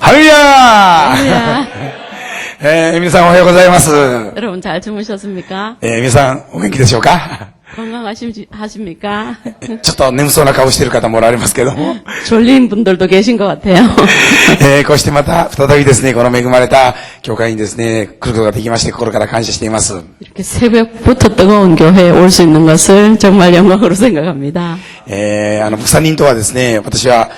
할렐루야!皆さんおはようございます。 여러분 잘 주무셨습니까? 皆さんお元気でしょうか 건강하십니까? ちょっと眠そうな顔している方もおられますけども、 졸린 분들도 계신 것 같아요. こうしてまた再びですね、この恵まれた教会にですね、来ることができまして心から感謝しています。 이렇게 새벽부터 뜨거운 교회에 올 수 있는 것을 정말 영광으로 생각합니다. 牧師人とはですね、私は、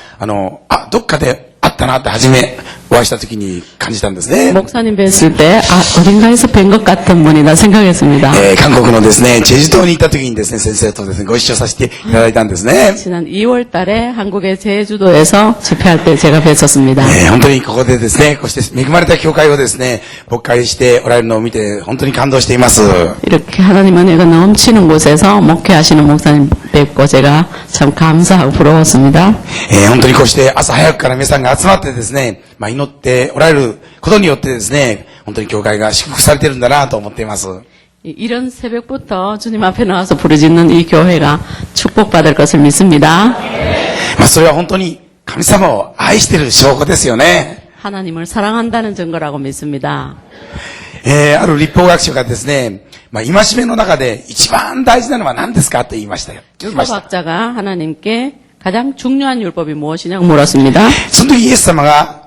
どっかで会ったなって初めお会いした時に感じたんですね。 목사님 뵀을 때 어딘가에서 뵌 것 같은 분이다 생각했습니다. 韓国のですね、チェジュ島に行った時にですね、先生とですね、ご一緒させていただいたんですね。 지난 2월 달에 한국의 제주도에서 집회할 때 제가 뵀었습니다. 本当にここでですね、こうして恵まれた教会をですね、牧会しておられるのを見て本当に感動しています。 이렇게 하나님 은혜가 넘치는 곳에서 목회하시는 목사님 뵙고 제가 참 감사하고 부러웠습니다. 本当にこうして朝早くから皆さんが集まってですね、祈っておられることによってですね、本当に教会が祝福されているんだなと思っています。 이런 새벽부터 주님 앞에 나와서 부르짖는 이 교회가 축복받을 것을 믿습니다. それは本当に神様を愛している証拠ですよね。 하나님을 사랑한다는 증거라고 믿습니다. ある立法学者がですね、戒めの中で一番大事なのは何ですかと言いましたよ。 律法学자가 하나님께 가장 중요한 율법이 무엇이냐고 물었습니다. その時イエス様が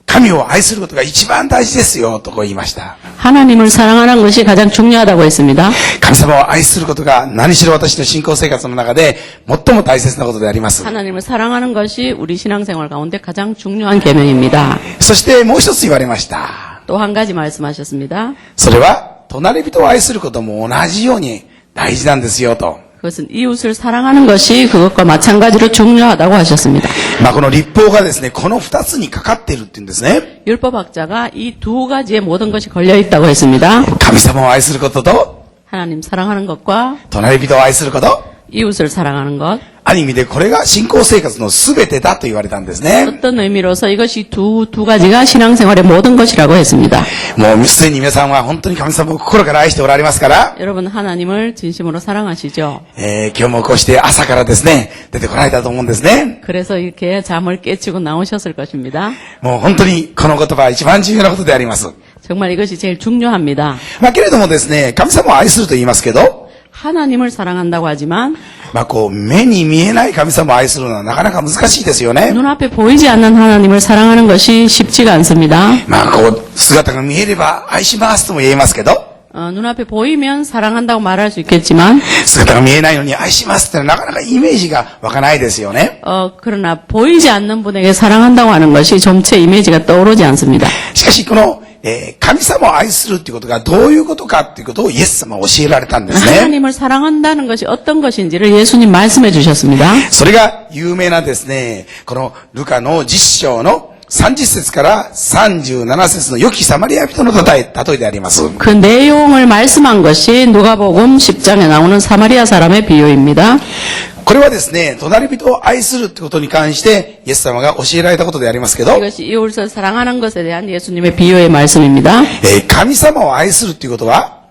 神を愛することが一番大事ですよとこう言いました。 하나님을 사랑하는 것이 가장 중요하다고 했습니다. 神様を愛することが何しろ私の信仰生活の中で最も大切なことであります。 하나님을 사랑하는 것이 우리 신앙생활 가운데 가장 중요한 계명입니다. そしてもう一つ言われました。 또 한 가지 말씀하셨습니다. それは隣人を愛することも同じように大事なんですよと。 그것은 이웃을 사랑하는 것이 그것과 마찬가지로 중요하다고 하셨습니다. この立法がですね、この二つにかかっているって言うんですね。 율법학자가 이 두 가지에 모든 것이 걸려 있다고 했습니다. 神様を愛することと 하나님 사랑하는 것과 隣人を愛すること。 이웃을 사랑하는 것. ある意味でこれが信仰生活の全てだと言われたんですね。 어떤 의미로서 이것이 두 가지가 신앙생활의 모든 것이라고 했습니다. もうすでに皆さんは本当に神様を心から愛しておられますから、 여러분 하나님을 진심으로 사랑하시죠? 今日もこうして朝からですね、出てこられたと思うんですね。 그래서 이렇게 잠을 깨치고 나오셨을 것입니다. もう本当にこの言葉は一番重要なことであります。 정말 이것이 제일 중요합니다. けれどもですね、神様を愛すると言いますけど、 하나님을 사랑한다고 하지만 こう目に見えない神様を愛するのはなかなか難しいですよね。 눈앞에 보이지 않는 하나님을 사랑하는 것이 쉽지가 않습니다. こう姿が見えれば愛しますとも言えますけど、 눈앞에 보이면 사랑한다고 말할 수 있겠지만 姿が見えないのに愛しますってなかなかイメージが湧かないですよね。 그러나 보이지 않는 분에게 사랑한다고 하는 것이 점체 이미지가 떠오르지 않습니다. しかしこの神様を愛するということがどういうことかということをイエス様は教えられたんですね。 하나님을 사랑한다는 것이 어떤 것인지를 예수님 말씀해 주셨습니다. それが有名なですね、このルカの10章の30節から37節の良きサマリア人の例えであります。 그 내용을 말씀한 것이 누가복음 10장에 나오는 사마리아 사람의 비유입니다. これはですね、隣人を愛するということに関してイエス様が教えられたことでありますけど、 이것이 이웃을 사랑하는 것에 대한 예수님의 비유의 말씀입니다. 神様を愛するということは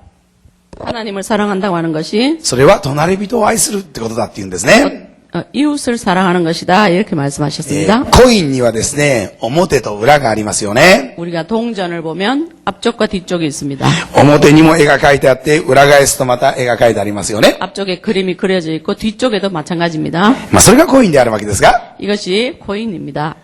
하나님을 사랑한다고 하는 것이 それは隣人を愛するってことだって言うんですね。 이웃을 사랑하는 것이다 이렇게 말씀하셨습니다. コインにはですね、表と裏がありますよね。 우리가 동전을 보면 앞쪽과 뒤쪽이 있습니다. 表にも絵が描いてあって、裏返すとまた絵が描いてありますよね。 앞쪽에 그림이 그려져 있고 뒤쪽에도 마찬가지입니다. それがコインであるわけですが、 이것이 코인입니다.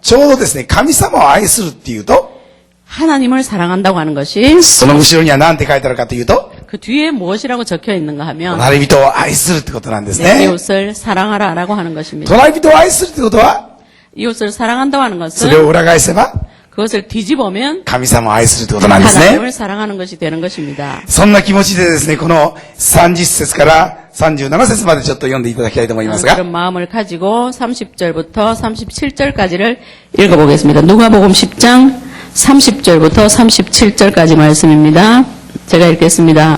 ちょうどですね、神様を愛するっていうと、 하나님을 사랑한다고 하는 것이 その後ろには何て書いてあるかというと、 그 뒤에 무엇이라고 적혀 있는가 하면 隣人を愛するってことなんです 내 ね。 이웃을 사랑하라라고 하는 것입니다. 隣人を愛するってことは、 이웃을 사랑한다고 하는 それを 것은 裏返せば、 그것을 뒤집으면 神様を愛するってことなんですね。 하나님을 사랑하는 것이 되는 것입니다. そんな気持ちでですね、この30節から37節までちょっと読んでいただきたいと思いますが、 그런 마음을 가지고 30절부터 37절까지를 읽어보겠습니다. 누가복음 10장 30절부터 37절까지 말씀입니다. 제가 읽겠습니다.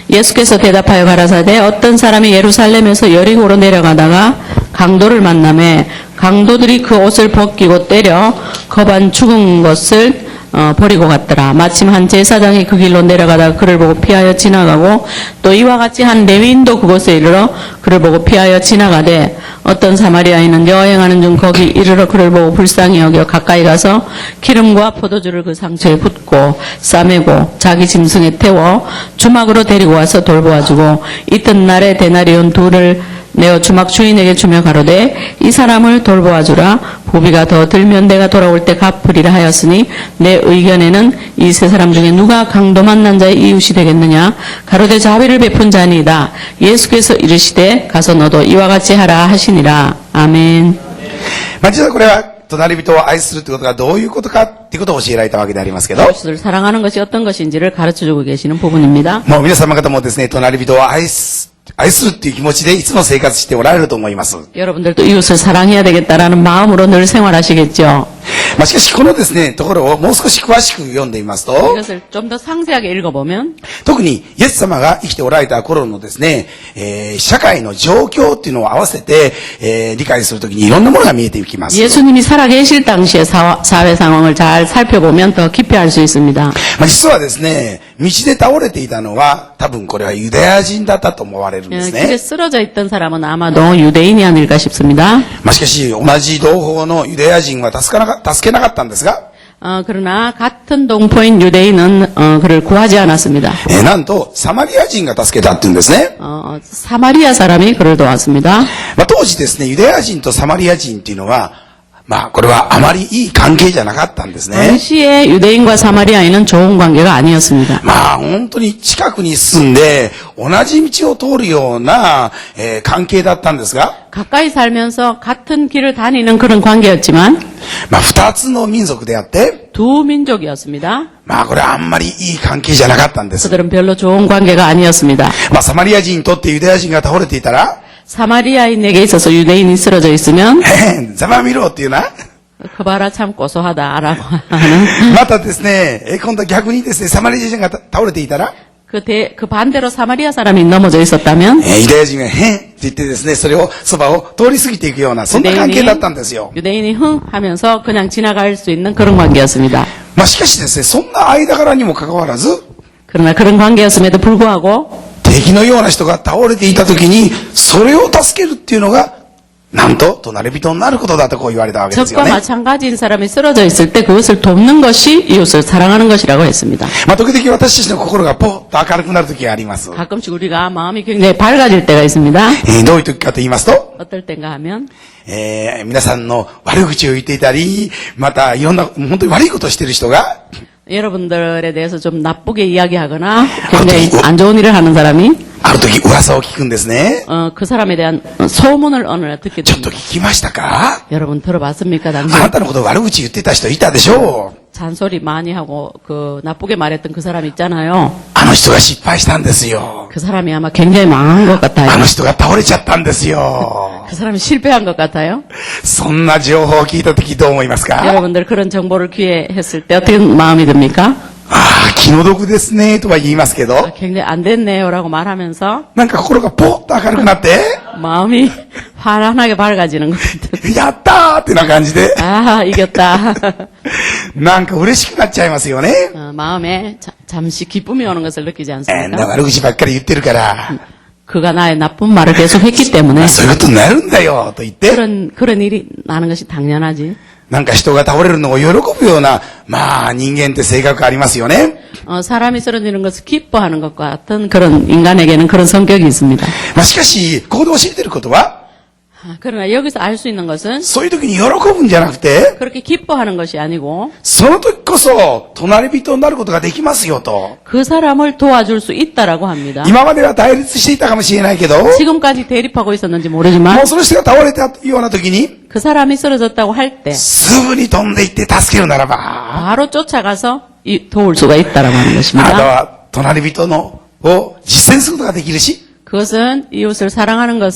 예수께서 대답하여 가라사대 어떤 사람이 예루살렘에서 여리고로 내려가다가 강도를 만나매 강도들이 그 옷을 벗기고 때려 거반 죽은 것을 버리고 갔더라. 마침 한 제사장이 그 길로 내려가다가 그를 보고 피하여 지나가고 또 이와 같이 한 레위인도 그곳에 이르러 그를 보고 피하여 지나가되 어떤 사마리아인은 여행하는 중 거기 이르러 그를 보고 불쌍히 여겨 가까이 가서 기름과 포도주를 그 상처에 붓고 싸매고 자기 짐승에 태워 주막으로 데리고 와서 돌보아주고 이튿날에 데나리온 둘을 내어 주막 주인에게 주며 가로되 이 사람을 돌보아주라. 부비가 더 들면 내가 돌아올 때 갚으리라 하였으니 내 의견에는 이 세 사람 중에 누가 강도 만난 자의 이웃이 되겠느냐. 가로되 자비를 베푼 자니이다. 예수께서 이르시되 가서 너도 이와 같이 하라 하시니라. 아멘. まあ、実はこれは、隣人を愛するということがどういうことかっていうことを教えられたわけでありますけど、 이웃을 사랑하는 것이 어떤 것인지를 가르쳐주고 계시는 부분입니다. もう皆様方もですね、隣人を愛するっていう気持ちでいつも生活しておられると思います。 여러분들도 이웃을 사랑해야 되겠다라는 마음으로 늘 생활하시겠죠. まあ、しかしこのですね、ところをもう少し詳しく読んでみますと、 이것을 좀 더 상세하게 읽어보면 特にイエス様が生きておられた頃のですね、社会の状況っていうのを合わせて、理解するときにいろんなものが見えていきます。 예수님이 살아계실 당시의 사회 상황을 잘 살펴보면 더 깊이 알 수 있습니다. まあ、実はですね、道で倒れていたのは多分これはユダヤ人だったと思われるんですね。 길에 쓰러져 있던 사람은 아마도 유대인이 아닐까 싶습니다. まあ、しかし同じ同胞のユダヤ人は助けなかったんですが、 그러나 같은 동포인 유대인은 그를 구하지 않았습니다. なんとサマリア人が助けたって言うんですね。 사마리아 사람이 그를 도왔습니다. まあ、当時ですね、ユダヤ人とサマリア人っていうのは、まあ、これはあまりいい関係じゃなかったんですね。 당시에 유대인과 사마리아인은 좋은 관계가 아니었습니다. まあ、本当に近くに住んで、同じ道を通るような、関係だったんですが、 가까이 살면서 같은 길을 다니는 그런 관계였지만 まあ、二つの民族であって、 두 민족이었습니다. まあ、これはあんまりいい関係じゃなかったんです。 그들은 별로 좋은 관계가 아니었습니다. まあ、サマリア人にとってユダヤ人が倒れていたら、 사마리아인에게 있어서 유대인이 쓰러져 있으면 ざまみろっていうな。 그 봐라 참 고소하다라고 하는 またですね、今度逆にですね、サマリア人が倒れていたら、 그 반대로 사마리아 사람이 넘어져 있었다면 ユダヤ人がへんって言ってですね、それを、そばを通り過ぎていくような、そんな関係だったんですよ。 유대인이 흥 하면서 그냥 지나갈 수 있는 그런 관계였습니다. まあ、しかしですね、そんな間柄にもかかわらず、 그러나 그런 관계였음에도 불구하고 敵のような人が倒れていた時に、それを助けるっていうのが、なんと、隣人になることだとこう言われたわけですよ 적과 ね。 마찬가지인 사람이 쓰러져 있을 때 그것을 돕는 것이 이웃을 사랑하는 것이라고 했습니다. まあ、時々私たちの心がポッと明るくなる時があります。가끔씩 우리가 마음이 굉장히 밝아질 때가 있습니다. どういう時かと言いますと、 어떨 때인가 하면 皆さんの悪口を言っていたり、またいろんな、本当に悪いことをしている人が、 여러분들에 대해서 좀 나쁘게 이야기하거나 굉장히 안 좋은 일을 하는 사람이 ある時噂を聞くんですね。 그 사람에 대한 소문을 어느 날 듣게 ちょっと 됩니다. 聞きましたか？ 여러분 들어봤습니까? あ 당신 なたのこと悪口言ってた人いたでしょう。 잔소리 많이 하고 그 나쁘게 말했던 그 사람 있잖아요. あの人が失敗したんですよ。 그 사람이 아마 굉장히 망한 것 あ 같아요. の人が倒れちゃったんですよ。 그 사람이 실패한 것 같아요. そんな情報を聞いた時どう思いますか？ 여러분들 그런 정보를 귀에 했을 때 어떻게 마음이 듭니까? ああ、気の毒ですね、とは言いますけど、 굉장히 안 됐네요라고 말하면서 なんか心がポッと明るくなって、 마음이 환하게 밝아지는 것 같은. やったーってな感じで、 아 이겼다. なんか嬉しくなっちゃいますよね。 마음에 잠시 기쁨이 오는 것을 느끼지 な 않습니까? 悪口ばっかり言ってるから、 그가 나의 나쁜 말을 계속했기 때문에 そういうことになるんだよ、と言って、 그런 일이 나는 것이 당연하지. なんか人が倒れるのを喜ぶような、まあ人間って性格ありますよね。 사람이 쓰러지는 것을 기뻐하는 것과 같은 그런 인간에게는 그런 성격이 있습니다. まあしかし、ここで教えてることは、 그러나 여기서 알 수 있는 것은 そういう時に喜ぶんじゃなくて、 그렇게 기뻐하는 것이 아니고 その時こそ隣人になることができますよと。 그 사람을 도와줄 수 있다라고 합니다. 今までは対立していたかもしれないけど、 지금까지 대립하고 있었는지 も 모르지만 うその人が倒れたような時に、 그 사람이 쓰러졌다고 할 때 すぐに飛んでいって助けるならば、 바로 쫓아가서 도울 수가 있다라고 하는 あなた 것입니다. は隣人を実践することができるし、 그것은 이웃을 사랑하는 것,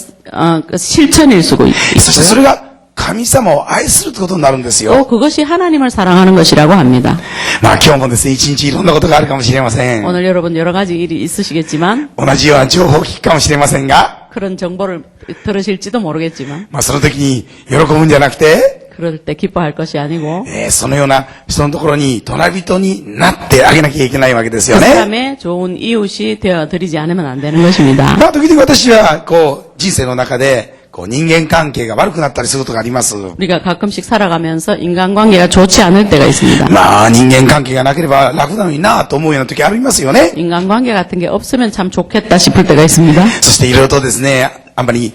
그 실천일 수고 そしてそ 있고요. れが神様を愛するってことになるんですよ。 또 그것이 하나님을 사랑하는 것이라고 합니다. まあ今日もですね、一日いろんなことがあるかもしれません。 오늘 여러분 여러 가지 일이 있으시겠지만 同じような情報を聞くかもしれませんが、 그런 정보를 들으실지도 모르겠지만 まあその時に喜ぶんじゃなくて、 그럴 때 기뻐할 것이 아니고 そのような人のところに隣人になってあげなきゃいけないわけですよ 그 ね。 사람의 좋은 이웃이 되어드리지 않으면 안 되는 것입니다. まあ、時々私は、人生の中で、人間関係が悪くなったりすることがあります。 우리가 가끔씩 살아가면서 인간관계가 좋지 않을 때가 있습니다. まあ、人間関係がなければ楽なのになと思うような時ありますよね。 인간관계 같은 게 없으면 참 좋겠다 싶을 때가 있습니다. そしていろいろとですね、あんまり、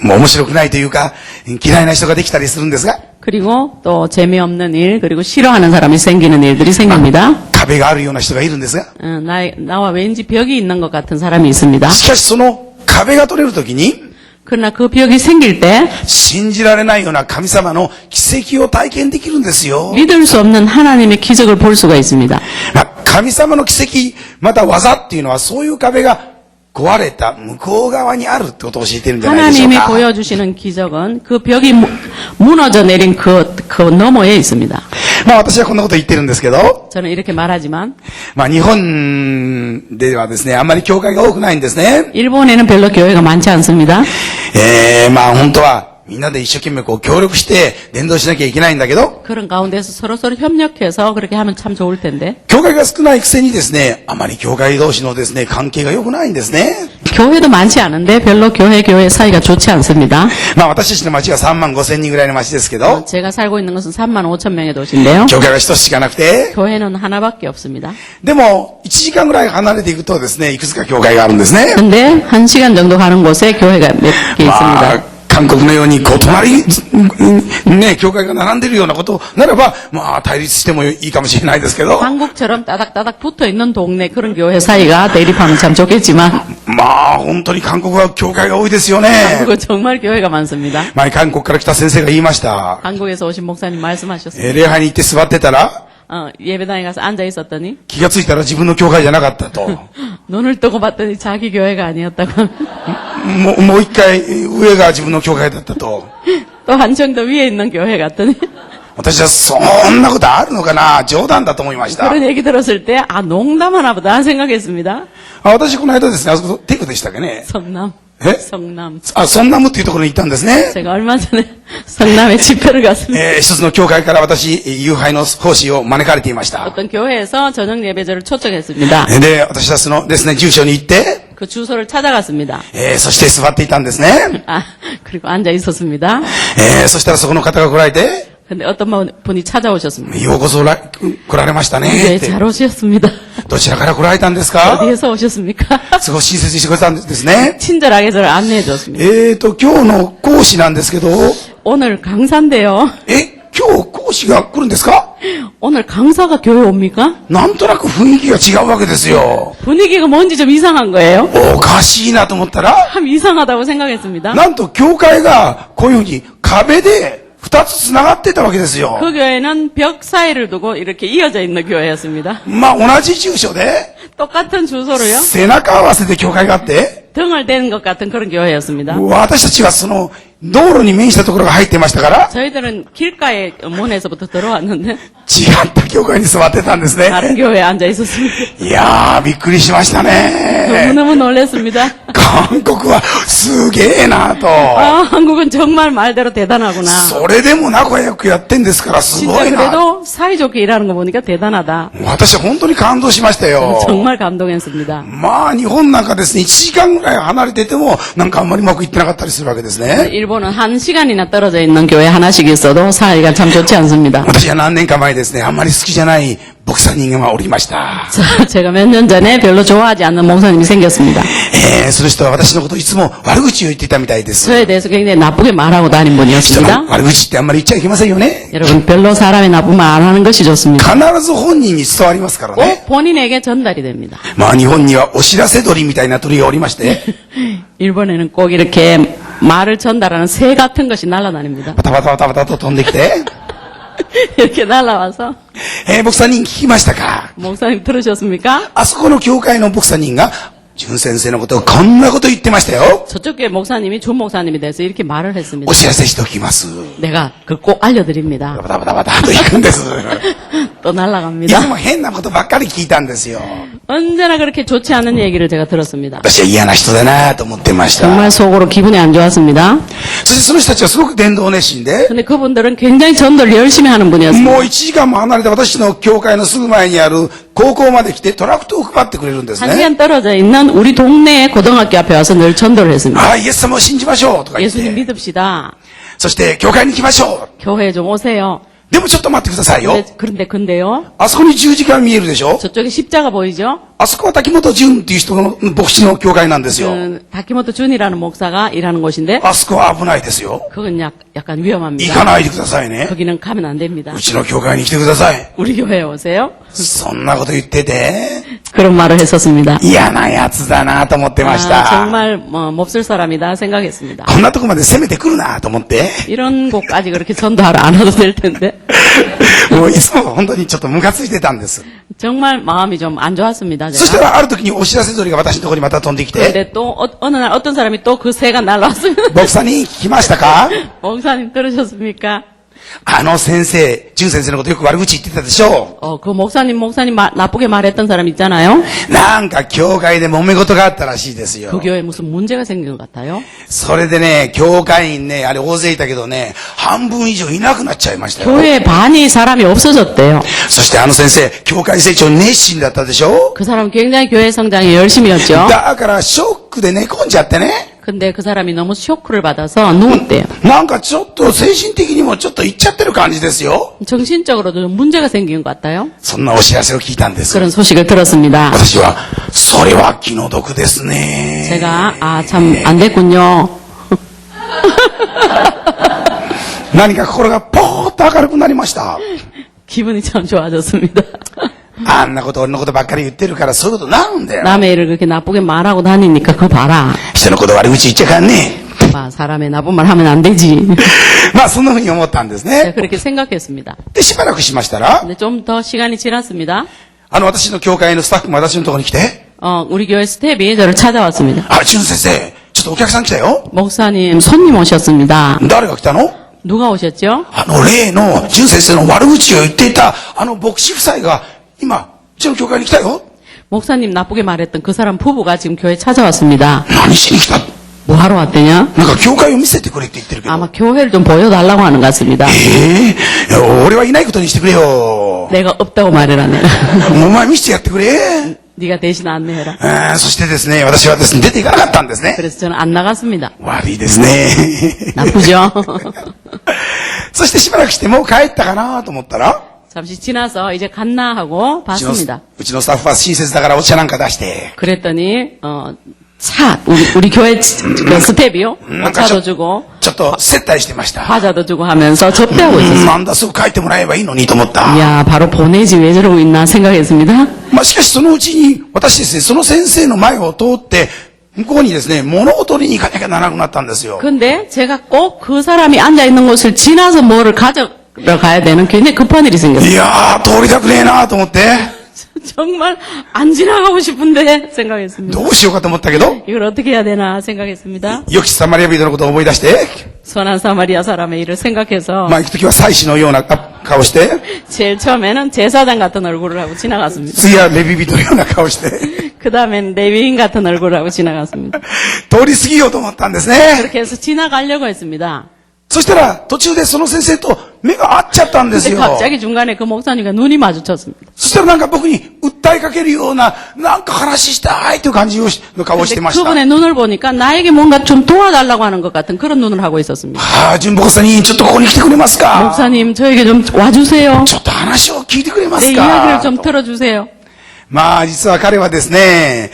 もう面白くないというか、嫌いな人ができたりするんですが、 그리고 또 재미없는 일, 그리고 싫어하는 사람이 생기는 일들이 생깁니다. 壁があるような人がいるんですが、 나와 왠지 벽이 있는 것 같은 사람이 있습니다. しかしその壁が取れるときに、 그러나 그 벽이 생길 때 信じられないような神様の奇跡を体験できるんですよ。 믿을 수 없는 하나님의 기적을 볼 수가 있습니다. まあ、神様の奇跡、また技っていうのはそういう壁が壊れた向こう側にあるってことを教えてるんじゃないでしょう 하나님이 か。 보여주시는 기적은 그 벽이 무너져 내린 그 너머에 있습니다. まあ私はこんなこと言ってるんですけど、 저는 이렇게 말하지만 まあ日本ではですね、あんまり教会が多くないんですね。 일본에는 별로 교회가 많지 않습니다. まあ本当はみんなで一生懸命協力して伝道しなきゃいけないんだけど、 그런 가운데서 서로서로 협력해서 그렇게 하면 참 좋을 텐데 教会が少ないくせにですね、あまり教会同士のですね、関係が良くないんですね。 교회도 많지 않은데 별로 교회 사이가 좋지 않습니다. まあ私たちの町は3万5千人ぐらいの町ですけど、 제가 살고 있는 것은 3만 5천 명의 도시인데요. 教会が一つしかなくて、 교회는 하나밖에 없습니다. でも1時間ぐらい離れていくとですね、いくつか教会があるんですね。 근데 1시간 정도 가는 곳에 교회가 몇 개 ま 있습니다. あ韓国のように隣ね、教会が並んでるようなことならば、まあ対立してもいいかもしれないですけど、 한국처럼 따닥따닥 붙어있는 동네 그런 교회 사이가 대립하면 참 좋겠지만 まあ本当に韓国は教会が多いですよね。 한국은 정말 교회가 많습니다. 前韓国から来た先生が言いました。 한국에서 오신 목사님 말씀하셨습니다. 礼拝に行って座ってたら、 예배당에 가서 앉아 있었더니 気がついたら自分の教会じゃなかったと。 눈을 뜨고 봤더니 자기 교회가 아니었다고 もう一回上が自分の教会だったと。 또 한층 더 위에 있는 교회 갔더니 私はそんなことあるのかな、冗談だと思いました。 그런 얘기 들었을 때 농담하나 보다 생각했습니다. 私この間ですね、あそこテクでしたっけね。 성남. え 성남. ソンナムっていうところに行ったんですね。 제가 얼마 전에 성남에 집회를 갔습니다. 一つの教会から私、夕拝の奉仕を招かれていました。 어떤 교회에서 저녁 예배제를 초청했습니다. で、私はそのですね、住所に行って、 그 주소를 찾아갔습니다. そして座っていたんですね。 그리고 앉아 있었습니다. そしたらそこの方が来られて、 근데 어떤 분이 찾아오셨습니다. ようこそ来られましたね。 네, って 잘 오셨습니다. どちらから来られたんですか？ 어디에서 오셨습니까? すごい親切にしてくれたんですね。 친절하게 저를 안내해 줬습니다. 今日の講師なんですけど、 오늘 강사인데요. 今日講師が来るんですか？ 오늘 강사가 교회 옵니까? なんとなく雰囲気が違うわけですよ。 분위기가 뭔지 좀 이상한 거예요. おかしいなと思ったら、 참 이상하다고 생각했습니다. なんと教会がこういうふうに壁で二つ繋がってたわけですよ。 그 교회는 벽 사이를 두고 이렇게 이어져 있는 교회였습니다. まあ同じ住所で 똑같은 주소로요. 背中合わせて教会があって、 등을 댄 것 같은 그런 교회였습니다. 私たちはその道路に面したところが入っていましたから、 저희들은 길가의 문에서부터 들어왔는데 違った教会に座ってたんですね。 다른 교회에 앉아 있었습니다. いやー、びっくりしましたね。 너무너무 놀랐습니다. 韓国はすげえなと。 한국은 정말 말대로 대단하구나. それでも仲良くやってんですからす 진짜 ごいな。 그래도 사이좋게 일하는 거 보니까 대단하다. 私は本当に感動しましたよ。 정말 감동했습니다. まあ日本なんかですね、1時間ぐらい離れててもなんかあんまりうまくいってなかったりするわけですね。 일본은 1시간이나 떨어져 있는 교회 하나씩 있어도 사이가 참 좋지 않습니다. 私は何年か前ですね、あんまり好きじゃない牧師人間がおりました。 제가 몇 년 전에 별로 좋아하지 않는 목사님이 생겼습니다. その人は私のことをいつも悪口を言っていたみたいです。 저에 대해서 굉장히 나쁘게 말하고 다닌 人 분이었습니다. の悪口ってあんまり言っちゃいけませんよね。 여러분 별로 사람의 나쁜 말 안 하는 것이 좋습니다. 必ず本人に伝わりますからね。 꼭 본인에게 전달이 됩니다. まあ日本にはお知らせ鳥みたいな鳥がおりまして、 일본에는 꼭 이렇게 말을 전달하는 새 같은 것이 날아다닙니다. バタバタバタバタと飛んできて、 이렇게 날아와서 牧師人聞きましたか？ 목사님 들으셨습니까? あそこの教会の牧師人が、純先生のことをこんなこと言ってましたよ。 저쪽 교회 목사님이 준 목사님에 대해서 이렇게 말을 했습니다. お知らせしておきます。 내가 그걸 꼭 알려드립니다. バタバタバタと行くんです。 또 いつ 날아갑니다. も変なことばっかり聞いたんですよ。 언제나 그렇게 좋지 않은 얘기를 제가 들었습니다. 私は嫌な人だなと思ってました。 정말 속으로 기분이 안 좋았습니다. そしてその人たちはすごく伝道熱心で、 근데 그분들은 굉장히 전도를 열심히 하는 분이었습니다. もう1時間も離れた私の教会のすぐ前にある高校まで来てトラクトを配ってくれるんです한 ね。 시간 떨어져 있는 우리 동네의 고등학교 앞에 와서 늘 전도를 했습니다. はい、イエス様を信じましょうとか言っ 예수님 て、 믿읍시다. そして教会に行きましょ 교회에 좀 오세요. う。でもちょっと待ってくださいよ。 근데요. あそこに十字架が見えるでしょ。 저쪽에 십자가 보이죠? あそこは滝本淳っていう人の牧師の教会なんですよ。 다키모토 준이라는 목사가 일하는 곳인데 あそこは危ないですよ。 그건 약간 行 위험합니다. かないでくださいね。 거기는 가면 안 됩니다. うちの教会に来てください。 우리 교회에 오세요. そんなこと言ってて、 그런 말을 했었습니다. 嫌な奴だなと思ってまし 아, た。 정말 몹쓸 사람이다 생각했습니다. こんなとこまで攻めてくるなと思って、 이런 곳까지 그렇게 전도하러 안 와도 될 텐데 もういつも本当にちょっとムカついてたんです。 정말 마음이 좀 안 좋았습니다. そした 제가. らある時にお知らせ鳥が私のところにまた飛んできて、 근데 또 어느 날 어떤 사람이 또 그 새가 날라왔습니다. 牧さんに聞きましたか？ 목사님 들으셨습니까? あの先生、淳先生のことよく悪口言ってたでしょ。 그 목사님 나쁘게 말했던 사람 있잖아요. なんか教会で揉め事があったらしいですよ 그 。 교회에 무슨 문제가 생긴 것 같아요. それでね、教会員ね、あれ大勢いたけどね、半分以上いなくなっちゃいましたよ。 교회 반이 사람이 없어졌대요. そしてあの先生、教会成長熱心だったでしょ。 그 사람 굉장히 교회 성장에 열심이었죠. だからショックで寝込んじゃってね。 근데 그 사람이 너무 쇼크를 받아서 누웠대요. なんかちょっと精神的にもちょっといっちゃってる感じですよ。 정신적으로도 좀 문제가 생긴 것 같아요. そんなお知らせを聞いたんです。 그런 소식을 들었습니다. 私は、それは気の毒ですね。 제가 참 안 됐군요. 何か心がポーッと明るくなりました。 기분이 참 좋아졌습니다. あんなこと俺のことばっかり言ってるからそういうことなるんだよ。 남의 일을 그렇게 나쁘게 말하고 다니니까 그거 봐라. 人のこと悪口言っちゃかんね。 사람의 나쁜 말 하면 안 되지. まあそんな風に思ったんです 제가 ね。 그렇게 생각했습니다. で、しばらくしましたら、 근데 좀 더 시간이 지났습니다. 私の教会のスタッフも私のところに来て、 우리 교회 스텝이 저를 찾아왔습니다. あ、淳先生、ちょっとお客さん来たよ。 목사님, 손님 오셨습니다. 誰が来たの？ 누가 오셨죠? 例の淳先生の悪口を言っていた牧師夫妻が今、うちの教会に来たよ。 목사님 나쁘게 말했던 그 사람 부부가 지금 교회에 찾아왔습니다. 何しに来た？ 뭐 하러 왔대냐? なんか教会を見せてくれって言ってるけど。 아마 교회를 좀 보여달라고 하는 것 같습니다. 俺はいないことにしてくれよ。 내가 없다고 말해라, 내가. お前見せてやってくれ。 네가 대신 안내해라. そしてですね、私はですね、出ていかなかったんですね。 그래서 저는 안 나갔습니다. 悪いですね。 나쁘죠? そしてしばらくしてもう帰ったかなと思ったら、 잠시 지나서 이제 갔나 하고 うち 봤습니다. のスタッフは親切だからお茶なんか出して、 그랬더니 우리 교회 그 스텝이요. 오차도 주고 ちょっと接待してました。 과자도 주고 하면서 접대하고 있었어요. なんだ、すぐ帰ってもらえばいいのにと思った。 이야, 바로 보내지 왜 저러고 있나 생각했습니다. まあしかしそのうちに、私ですね、その先生の前を通って、向こうにですね、物を取りに行かなきゃならなくなったんですよ。 근데 제가 꼭 그 사람이 앉아있는 곳을 지나서 뭐를 가져가야 되는 굉장히 급한 일이 생겼어요. いやー、通りたくねえなと思って、 정말 안 지나가고 싶은데 생각했습니다. どうしようかと思ったけど、 이걸 어떻게 해야 되나 생각했습니다. 良きサマリア人のことを思い出して、 선한 사마리아 사람의 일을 생각해서 まあ行くときは祭司のような顔して、 제일 처음에는 제사장 같은 얼굴을 하고 지나갔습니다. 次はレビ人のような顔して、 그 다음엔 레위인 같은 얼굴을 하고 지나갔습니다. 通り過ぎようと思ったんですね。 그렇게 해서 지나가려고 했습니다. そしたら、途中でその先生と目が合っちゃったんです 근데 よ。 갑자기 중간에 그 목사님과 눈이 마주쳤습니다. そしたらなんか僕に訴えかけるような、なんか話したいという感じの顔をし 근데 てました。 그분의 눈을 보니까 나에게 뭔가 좀 도와달라고 하는 것 같은 그런 눈을 하고 있었습니다. 純牧さんにちょっとここに来てくれますか？ 목사님, 저에게 좀 와주세요. ちょっと話を聞いてくれま 내 す 이야기를 か？ 좀 들어주세요. まあ実は彼はですね、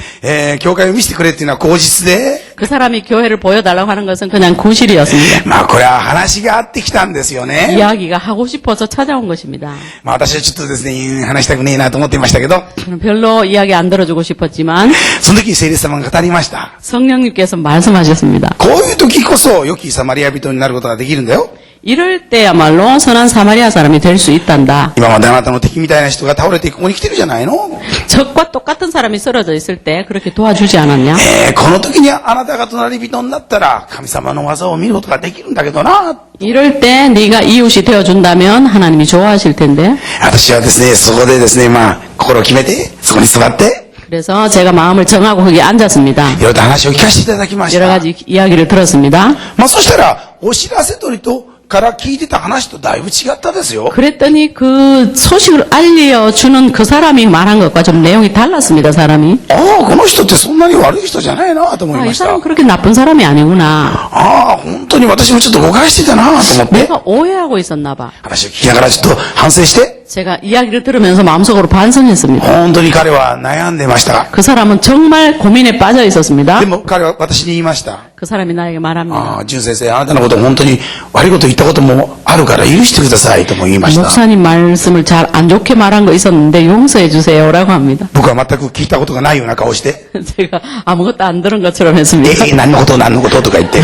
教会を見せてくれっていうのは口実で、 그 사람이 교회를 보여달라고 하는 것은 그냥 구실이었습니다. まあこれは話があってきたんですよね。 이야기가 하고 싶어서 찾아온 것입니다. まあ私はちょっとですね、話したくねえなと思っていましたけど、 저는 별로 이야기 안 들어주고 싶었지만 その時に聖霊様が語りました。 성령님께서 말씀하셨습니다. こういう時こそ良きサマリア人になることができるんだよ。 이럴 때야말로 선한 사마리아 사람이 될 수 있단다. 今まであなたの敵みたいな人が倒れてここに来てるじゃないの。 적과 똑같은 사람이 쓰러져 있을 때 그렇게 도와주지 않았냐? この時にあなたが隣人になったら神様の技を見ることができるんだけどな。 이럴 때 네가 이웃이 되어준다면 하나님이 좋아하실 텐데. 私はですね、そこでですね、まあ、心を決めて、そこに座って、 그래서 제가 마음을 정하고 거기 앉았습니다. いろいろと話を聞かせていただきまし 여러 た。 가지 이야기를 들었습니다. まあそしたら、お知らせ取りと、から聞いてた話とだいぶ違ったですよ。 그랬더니 그 소식을 알려주는 그 사람이 말한 것과 좀 내용이 달랐습니다, 사람이. ああ、この人ってそんなに悪い人じゃないなと思い 아, ま 이 した。 사람은 그렇게 나쁜 사람이 아니구나. ああ、本当に私もちょっと誤解してたなと思って、 내가 오해하고 있었나 봐. 話を聞きながらちょっと反省して、 제가 이야기를 들으면서 마음속으로 반성했습니다. 本当に彼は悩んでました。 그 사람은 정말 고민에 빠져 있었습니다. でも彼は私に言いました。 그 사람이 나에게 말합니다. ああ、淳先生、あなたのこと本当に悪いこと言ったこともあるから許してくださいとも言いました。 목사님 말씀을 잘 안 좋게 말한 거 있었는데 용서해 주세요라고 합니다. 僕は全く聞いたことがないような顔して、 제가 아무것도 안 들은 것처럼 했습니다. 何のこと何のこととか言って、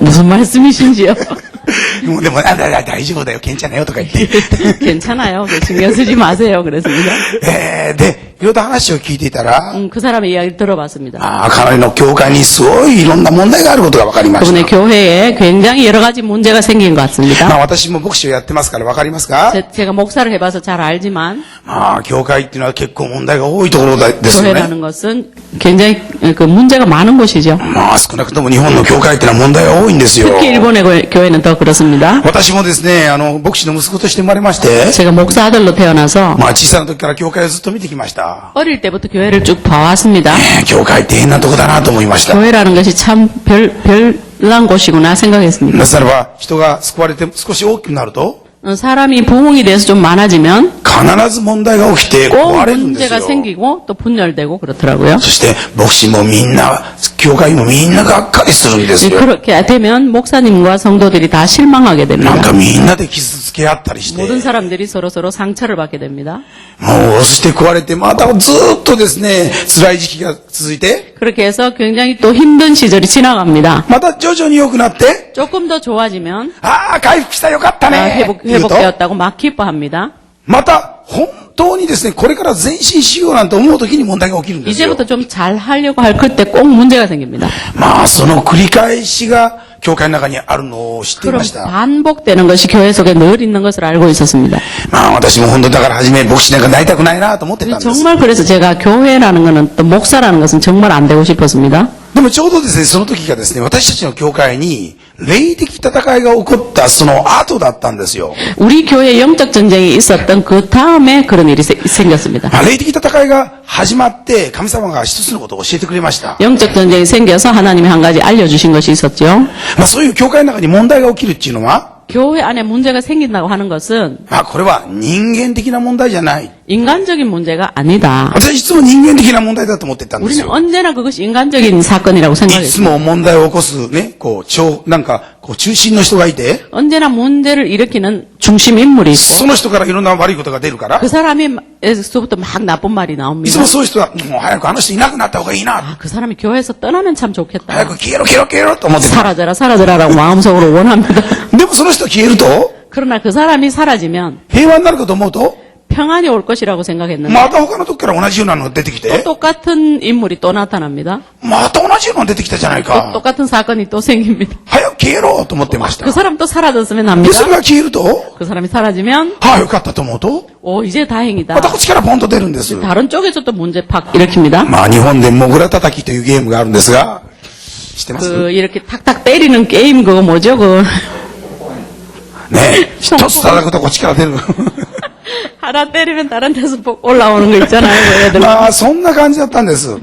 무슨 말씀이신지요? もうでも、大丈夫だよ、ケンちゃんだよとか言って。 괜찮아요. 신경 쓰지 마세요. 그랬습니다. で、いろいろと話を聞いていたら、 그 사람의 이야기를 들어봤습니다. ああ、彼の教会にすごいいろんな問題があることが分かりまし 그분의 た。 교회에 굉장히 여러 가지 문제가 생긴 것 まあ 같습니다. 私も牧師をやってますから分かりますか？ 제가 목사를 해봐서 잘 알지만 まあ、教会っていうのは結構問題が多いところですよね。 교회라는 것은 굉장히 그 문제가 많은 곳이죠. まあ、少なくとも日本の教会っていうのは問題が多いんですよ。 특히 일본의 교회는 더 그렇습니다. 私もですね、牧師の息子として生まれまして、 제가 목사 아들로 태어나서 まあ、小さな時から教会をずっと見てきました。 어릴 때부터 교회를 쭉 봐왔습니다. 教会って変なとこだなと思いました。 교회라는 것이 참 별난 곳이구나 생각했습니다. なぜならば、人が救われて少し大きくなると、 사람이 부흥이 돼서 좀 많아지면 必ず問題が起きて 꼭 壊れるんです 문제가 よ。 생기고 또 분열되고 그렇더라고요. そして、牧師もみんな、教会もみんながっかりするんですよ。 그렇게 되면 목사님과 성도들이 다 실망하게 なん 됩니다. かみんなで傷つけ合ったりして、 모든 사람들이 서로 상처를 받게 됩니다. もう、そして壊れて、またずっとですね、辛い時期が続いて、 그렇게 해서 굉장히 또 힘든 시절이 지나갑니다. また徐々に良くなって、 조금 더 좋아지면 ああ、回復したよかった 아, ねって言うと、 회복되었다고 막 기뻐합니다. また本当にですね、これから前進しようなんて思う時に問題が起きるんですよ。 이제부터 좀 잘 하려고 할 그때 꼭 문제가 생깁니다. まあ、その繰り返しが教会の中にあるのを知ってい 그럼 ました。 반복되는 것이 교회 속에 늘 있는 것을 알고 있었습니다. まあ、私も本当だから初め牧師なんかなりたくないなと思ってたんです。 정말 그래서 제가 교회라는 것은 또 목사라는 것은 정말 안 되고 싶었습니다. でもちょうどですね、その時がですね、私たちの教会に霊的戦いが起こったその後だったんですよ。 우리 교회 영적 전쟁이 있었던 그 다음에 그런 일이 생겼습니다. まあ、霊的戦いが始まって神様が一つのことを教えてくれました。 영적 전쟁이 생겨서 하나님이 한 가지 알려주신 것이 있었죠. まあ、そういう教会の中に問題が起きるっていうのは、 교회 안에 문제가 생긴다고 하는 것은 まあ、これは人間的な問題じゃない。 인간적인 문제가 아니다. 私いつも人間的な問題だと思ってたんです 우리는 よ。 언제나 그것이 인간적인 사건이라고 いつ 생각했습니다. も問題を起こすね、なんか、中心の人がいて、 언제나 문제를 일으키는 중심 인물이 있고 その人からいろんな悪いことが出るから、 그 사람에서부터 막 나쁜 말이 いつ 나옵니다. もそういう人は、もう早くあの人いなくなった方がいいな。 아, 그 사람이 교회에서 떠나면 참 좋겠다. 早く消えろ消えろ消えろと思ってた。 사라져라라고 마음속으로 원합니다. でもその人が消えると、 그러나 그 사람이 사라지면 平和になるかと思うと、 평안이 올 것이라고 생각했는데 また他の時から同じようなのが出てき 또 て、 똑같은 인물이 또 나타납니다. また同じようなのが出てきたじゃない 또 か。 똑같은 사건이 또 생깁니다. 早く消えろと思ってました 그 。 사람 또 사라졌으면 で、 합니다. それが消えると、 그 사람이 사라지면 ああ、よかったと思うと、 오 이제 다행이다. またこっちからポンと出るんです。 다른 쪽에서 또 문제 팍 일으킵니다. まあ日本でモグラ叩きというゲームがあるんですが、知ってます 그 이렇게 탁탁 때리는 게임 그거 뭐죠? 그 ね一つ叩くとこっちから出る。 하나 때리면 다른 데서 올라오는 거 있잖아요. 그 애들. まあそんな感じだったんです。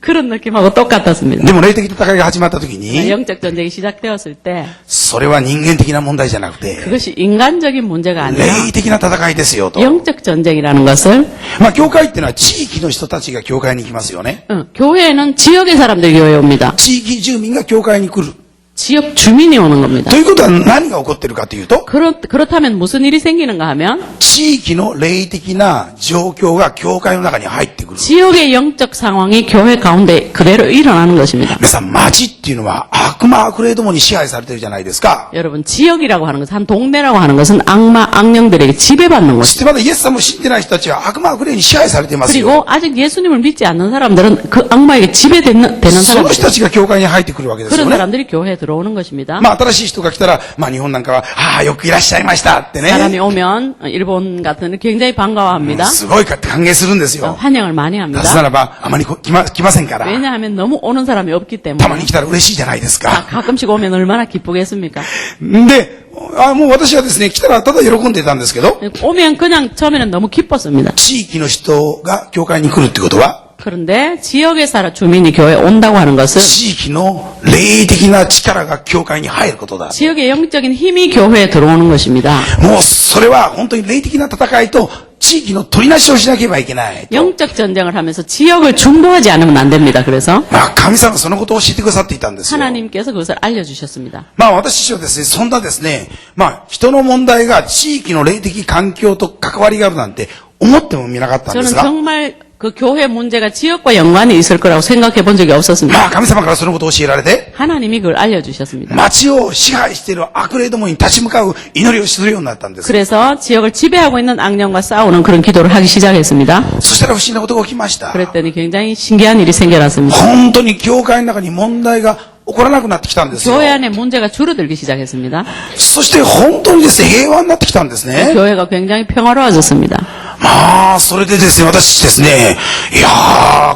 그런 느낌하고 똑같았습니다. でも霊的戦いが始まった時に、 영적 전쟁이 시작되었을 때 それは人間的な問題じゃなくて、 그것이 인간적인 문제가 아니라 霊的な戦いですよと。 영적 전쟁이라는 것을 まあ教会っていうのは地域の人たちが教会に行きますよね。 교회에는 지역의 사람들이 교회에 옵니다. 地域住民が教会に来る。 지역 주민이 오는 겁니다. ということは何が起こってるかというと、 그렇다면 무슨 일이 생기는가 하면 地域の霊的な状況が教会の中に入ってくる。 지역의 영적 상황이 교회 가운데 그대로 일어나는 것입니다. 皆さん、町っていうのは悪魔悪霊どもに支配されてるじゃないですか。 여러분 지역이라고 하는 것은 한 동네라고 하는 것은 악마 악령들에게 지배받는 そし 것이죠. てまだイエス様を信じてない人たちは悪魔悪霊に支配されていますよ。 그리고 아직 예수님을 믿지 않는 사람들은 그 악마에게 지배되는 その人 사람들 たちが教会に入ってくるわけですよ 그런 ね。 사람들이 교회에 들어오는 것입니다. まあ、新しい人が来たら、まあ、日本なんかは、ああ、よくいらっしゃいましたってね。 사람이 오면 일본 같은 굉장히 반가워합니다. すごいかって歓迎するんですよ。 환영을 많이 なぜな 합니다. らば、あまり来ませんから。 왜냐하면 너무 오는 사람이 없기 たま 때문에. に来たら嬉しいじゃないですか。 가끔씩 오면 얼마나 기쁘겠습니까? で、もう私はですね、来たらただ喜んでいたんですけど、 오면 그냥 처음에는 너무 기뻤습니다. 地域の人が教会に来るってことは、 그런데 지역에 살아 주민이 교회에 온다고 하는 것은 地域の霊的な力が教会に入ることだ。 지역의 영적인 힘이 교회에 들어오는 것입니다. もうそれは本当に霊的な戦いと地域の取りなしをしなければいけないと。 영적 전쟁을 하면서 지역을 중보하지 않으면 안 됩니다. 그래서 まあ神様はそのことを教えてくださっていたんですよ。 하나님께서 그것을 알려주셨습니다. まあ私たちはですね、そんなですね、まあ人の問題が地域の霊的環境と関わりがあるなんて思ってもみなかったんで 저는 すが、 정말 그 교회 문제가 지역과 연관이 있을 거라고 생각해 본 적이 없었습니다. まあ神様からそのことを教えられて、 하나님이 그걸 알려주셨습니다. 町を支配している悪霊どもに立ち向かう祈りをするようになったんです。 그래서 지역을 지배하고 있는 악령과 싸우는 그런 기도를 하기 시작했습니다. そしたら不思議なことが起きました。 그랬더니 굉장히 신기한 일이 생겨났습니다. 本当に教会の中に問題が起こらなくなってきたんですよ。 교회 안에 문제가 줄어들기 시작했습니다. そして本当にですね、平和になってきたんですね。 교회가 굉장히 평화로워졌습니다. まあ、それでですね、私ですね、いや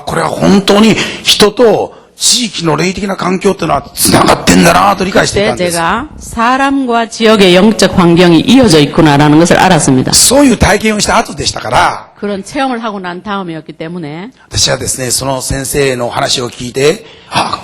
ー、これは本当に人と地域の霊的な環境っていうのは繋がってんだなと理解していた 그때 んです。 제가 사람과 지역의 영적 환경이 이어져 있구나라는 것을 알았습니다. そういう体験をした後でしたから、 그런 체험을 하고 난 다음이었기 때문에 私はですね、その先生の話を聞いて、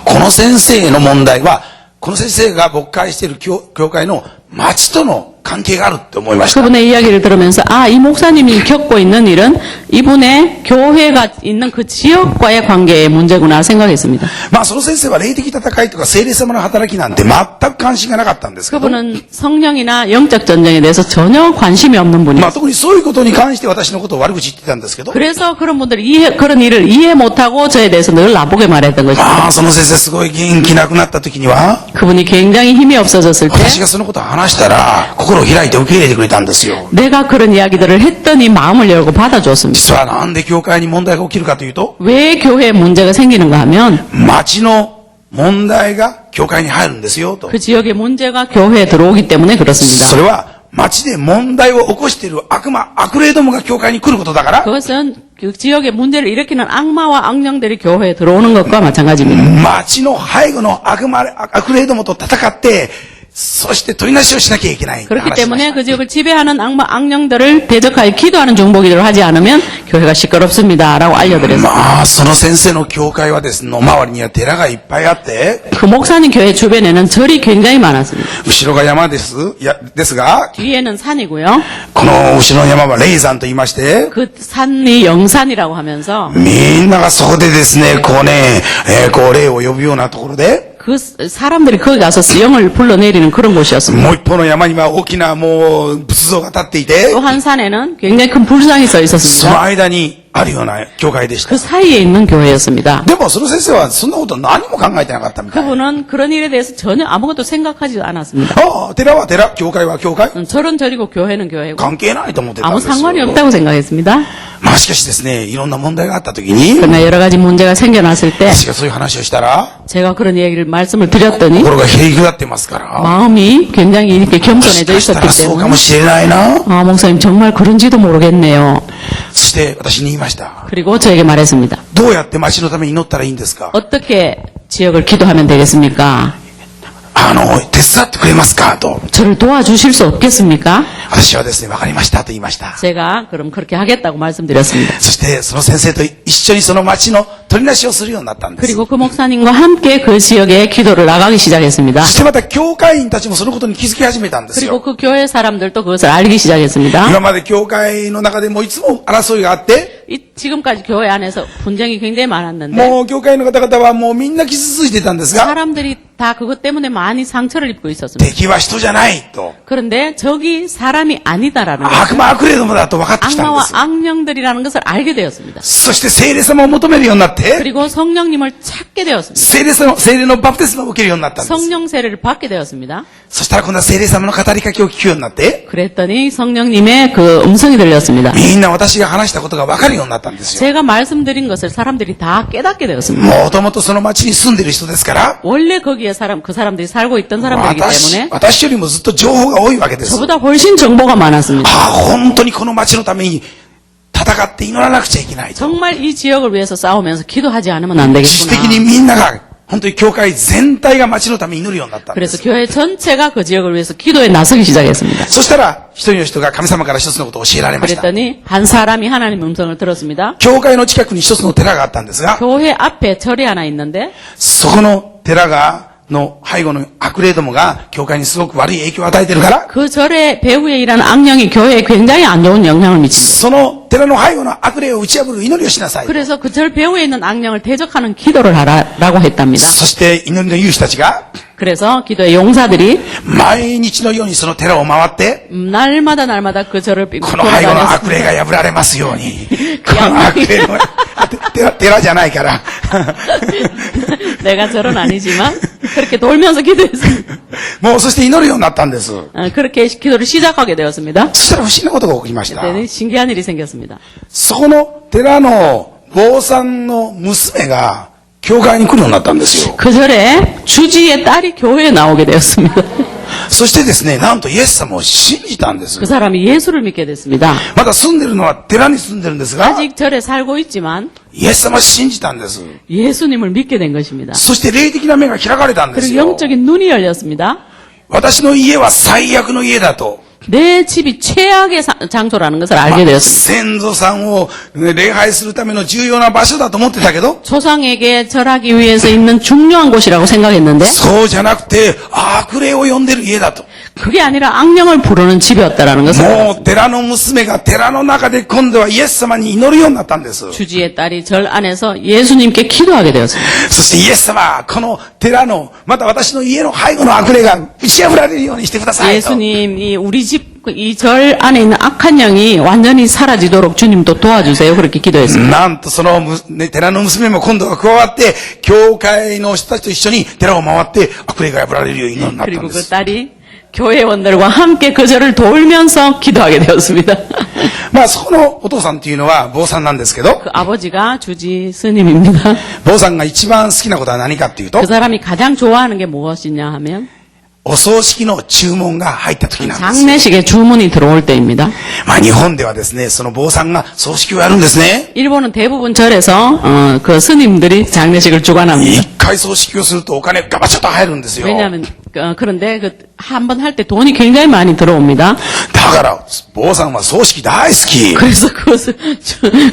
この先生の問題は、この先生が牧会している教会の町との関係があるって思いました。 그분의 이야기를 들으면서 이 목사님이 겪고 있는 일은 이분의 교회가 있는 그 지역과의 관계의 문제구나 생각했습니다. まあその先生は霊的戦いとか聖霊様の働きなんて全く関心がなかったんですけど、 그분은 성령이나 영적 전쟁에 대해서 전혀 관심이 없는 ま 분이에요. あ特にそういうことに関して私のことを悪口言ってたんですけど、 그래서 그런 분들이 그런 일을 이해 못하고 저에 대해서 늘 나쁘게 말했던 것입니다. まあその先生すごい元気なくなった時には、 그분이 굉장히 힘이 없어졌을 때 私がそのことを話したら心を開いて受け入れてくれたんですよ。 내가 그런 이야기들을 했더니 마음을 열고 받아줬습니다. 実はなんで教会に問題が起きるかというと、 왜 교회에 문제가 생기는가 하면 町の問題が教会に入るんですよと。 그 지역의 문제가 교회에 들어오기 때문에 그렇습니다. それは町で問題を起こしている悪霊どもが教会に来ることだから、 그것은 그 지역의 문제를 일으키는 악마와 악령들이 교회에 들어오는 것과 마찬가지입니다. 町の背後の悪霊どもと戦って、そして取りなしをしなきゃいけない。 그렇기 話しまし 때문에 た 그 지역을 지배하는 악령들을 대적하여 기도하는 중보기도를 하지 않으면 교회가 시끄럽습니다. 라고 알려드렸습니다. まあ、その先生の教会はですね、周りには寺がいっぱいあって、 그 목사님 교회 주변에는 절이 굉장히 많았습니다. 後ろが山です。ですが、 뒤에는 산이고요. この後ろの山は霊山と言いまして、 그 산이 영산이라고 하면서 みんながそこでですね、こうね、こう霊を呼ぶようなところで、 그 사람들이 거기 가서 영을 불러내리는 그런 곳이었습니다. もう一方の山には大きなもう仏像が立っていて、 또 한 산에는 굉장히 큰 불상이 서 その 있었습니다. 間にあるような教会でした 그 。 사이에 있는 교회였습니다. でもその先生はそんなこと何も考えてなかったみたい。 그분은 그런 일에 대해서 전혀 아무것도 생각하지 않았습니다. 寺は寺、教会は教会、 절은 절이고 교회는 교회고 関係ないと思ってたん 아무 ですよ。 상관이 없다고 생각했습니다. まあしかしですね、いろんな問題があった時に、 그러나 여러 가지 문제가 생겨났을 때 私がそういう話をしたら、 제가 그런 얘기를 말씀을 드렸더니 心がへりくだってますから、 마음이 굉장히 이렇게 もし 겸손해져 かしたら 있었기 そうか 때문에 もしれないな。 목사님 정말 그런지도 모르겠네요. そして私に言いました。 그리고 저에게 말했습니다. どうやって町のために祈ったらいいんですか？ 어떻게 지역을 기도하면 되겠습니까? 手伝ってくれますかと。 저를 도와주실 수 없겠습니까? 私はですね、わかりましたと言いました。 제가 그럼 그렇게 하겠다고 말씀드렸습니다. そしてその先生と一緒にその町の取りなしをするようになったんです。 그리고 그 목사님과 함께 그 지역에 기도를 나가기 시작했습니다. そしてまた教会員たちもそのことに気づき始めたんです 그리고 よ。 그 교회 사람들도 그것을 알기 시작했습니다. 今まで教会の中でもいつも争いがあって、 지금까지 교회 안에서 분쟁이 굉장히 많았는데 もう教会の方々はもうみんな傷ついてたんですが、 사람들이 다 그것 때문에 많이 상처를 입고 있었습니다. 敵は人じゃないと。 그런데 적이 사람이 아니다라는 것, 悪霊どもだと分かってきたんで 악마와 す。 악령들이라는 것을 알게 되었습니다. そして聖霊様を求めるようになって、 그리고 성령님을 찾게 되었습니다. 聖霊のバプテスマを受けるようになったんです。 성령 세례를 받게 되었습니다. そしたら今度は聖霊様の語りかけを聞くようになって、 그랬더니 성령님의 그 음성이 들렸습니다. みんな私が話したことが分かるようになったんですよ。 제가 말씀드린 것을 사람들이 다 깨닫게 되었습니다. もともとその町に住んでる人ですから、 원래 거기에 거기에 그 사람들이 살고 있던 사람들이기 때문에 私よりもずっと情報が多いわけです。 저보다 훨씬 정보가 많았습니다. 本当にこの町のために戦って祈らなくちゃいけないと。 정말 이 지역을 위해서 싸우면서 기도하지 않으면 안 自主的 되겠구나. にみんなが、本当に教会全体が町のために祈るようになったんで 그래서 す。 교회 전체가 그 지역을 위해서 기도에 나서기 시작했습니다. そしたら、一人の人が神様から一つのことを教えられました。 그랬더니 한 사람이 하나님 음성을 들었습니다. 教会の近くに一つの寺があったんですが、 교회 앞에 절이 하나 있는데 そこの寺の背後の悪霊どもが教会にすごく悪い影響を与えてるから、 그 절의 배후에 일하는 악령이 교회에 굉장히 안 좋은 영향을 미친다. その寺の背後の悪霊を打ち破る祈りをしなさい。 그래서 그 절 배후에 있는 악령을 대적하는 기도를 하라고 했답니다. そして祈りの勇士たちが、 그래서 기도의 용사들이 毎日のようにその寺を回って、 날마다 그 절을 この背後の悪霊 돌아다녔습니다. が破られますように。この悪霊の、寺じゃないから。 내가 절은 아니지만 그렇게 돌면서 기도했습니다. もうそして祈るようになったんです。 그렇게 기도를 시작하게 되었습니다. そしたら不思議なことが起きました。 그때는 신기한 일이 생겼습니다. そこの寺の坊さんの娘が教会に来るようになったんですよ。 그 절에 주지의 딸이 교회에 나오게 되었습니다. そしてですね、なんとイエス様を信じたんです。 그 사람이 예수를 믿게 됐습니다. まだ住んでるのは寺に住んでるんですが、 아직 절에 살고 있지만 イエス様を信じたんです。 예수님을 믿게 된 것입니다. そして霊的な目が開かれたんです 그리고 よ。 영적인 눈이 열렸습니다. 私の家は最悪の家だと。 내 집이 최악의 장소라는 것을 알게 되었습니다. 先祖さんを礼拝するための重要な場所だと思ってたけど、 조상에게 절하기 위해서 있는 중요한 곳이라고 생각했는데 そうじゃなくて悪霊を呼んでる家だと。 그게 아니라 악령을 부르는 집이었다라는 것을 もう寺の娘が寺の中で今度はイエス様に祈るようになったんです。 주지의 딸이 절 안에서 예수님께 기도하게 되었습니다. そしてイエス様、この寺の、また私の家の背後の悪霊が打ち破られるようにしてくださいと。 예수님이 우리 집 이 절 안에 있는 악한 영이 완전히 사라지도록 주님도 도와주세요. 그렇게 기도했습니다. なんとその寺の娘も今度は加わって、教会の人たちと一緒に寺を回って悪霊が破られるように祈るようになったん 그리고 で 그 す。 딸이 교회원들과 함께 그 절을 돌면서 기도하게 되었습니다. まあそこのお父さんっていうのは坊さんなんですけど、 그 아버지가 주지 스님입니다. 坊さんが一番好きなことは何かっていうと 그 、 사람이 가장 좋아하는 게 무엇이냐 하면 お葬式の注文が入った時なんです。 장례식에 주문이 들어올 때입니다. まあ日本ではですね、その坊さんが葬式をやるんですね。 일본은 대부분 절에서 그 스님들이 장례식을 주관합니다. 一回葬式をするとお金ガバチャッと入るんですよ。 왜냐하면 그런데 한 번 할 때 돈이 굉장히 많이 들어옵니다. だから坊さんは葬式大好き。 그래서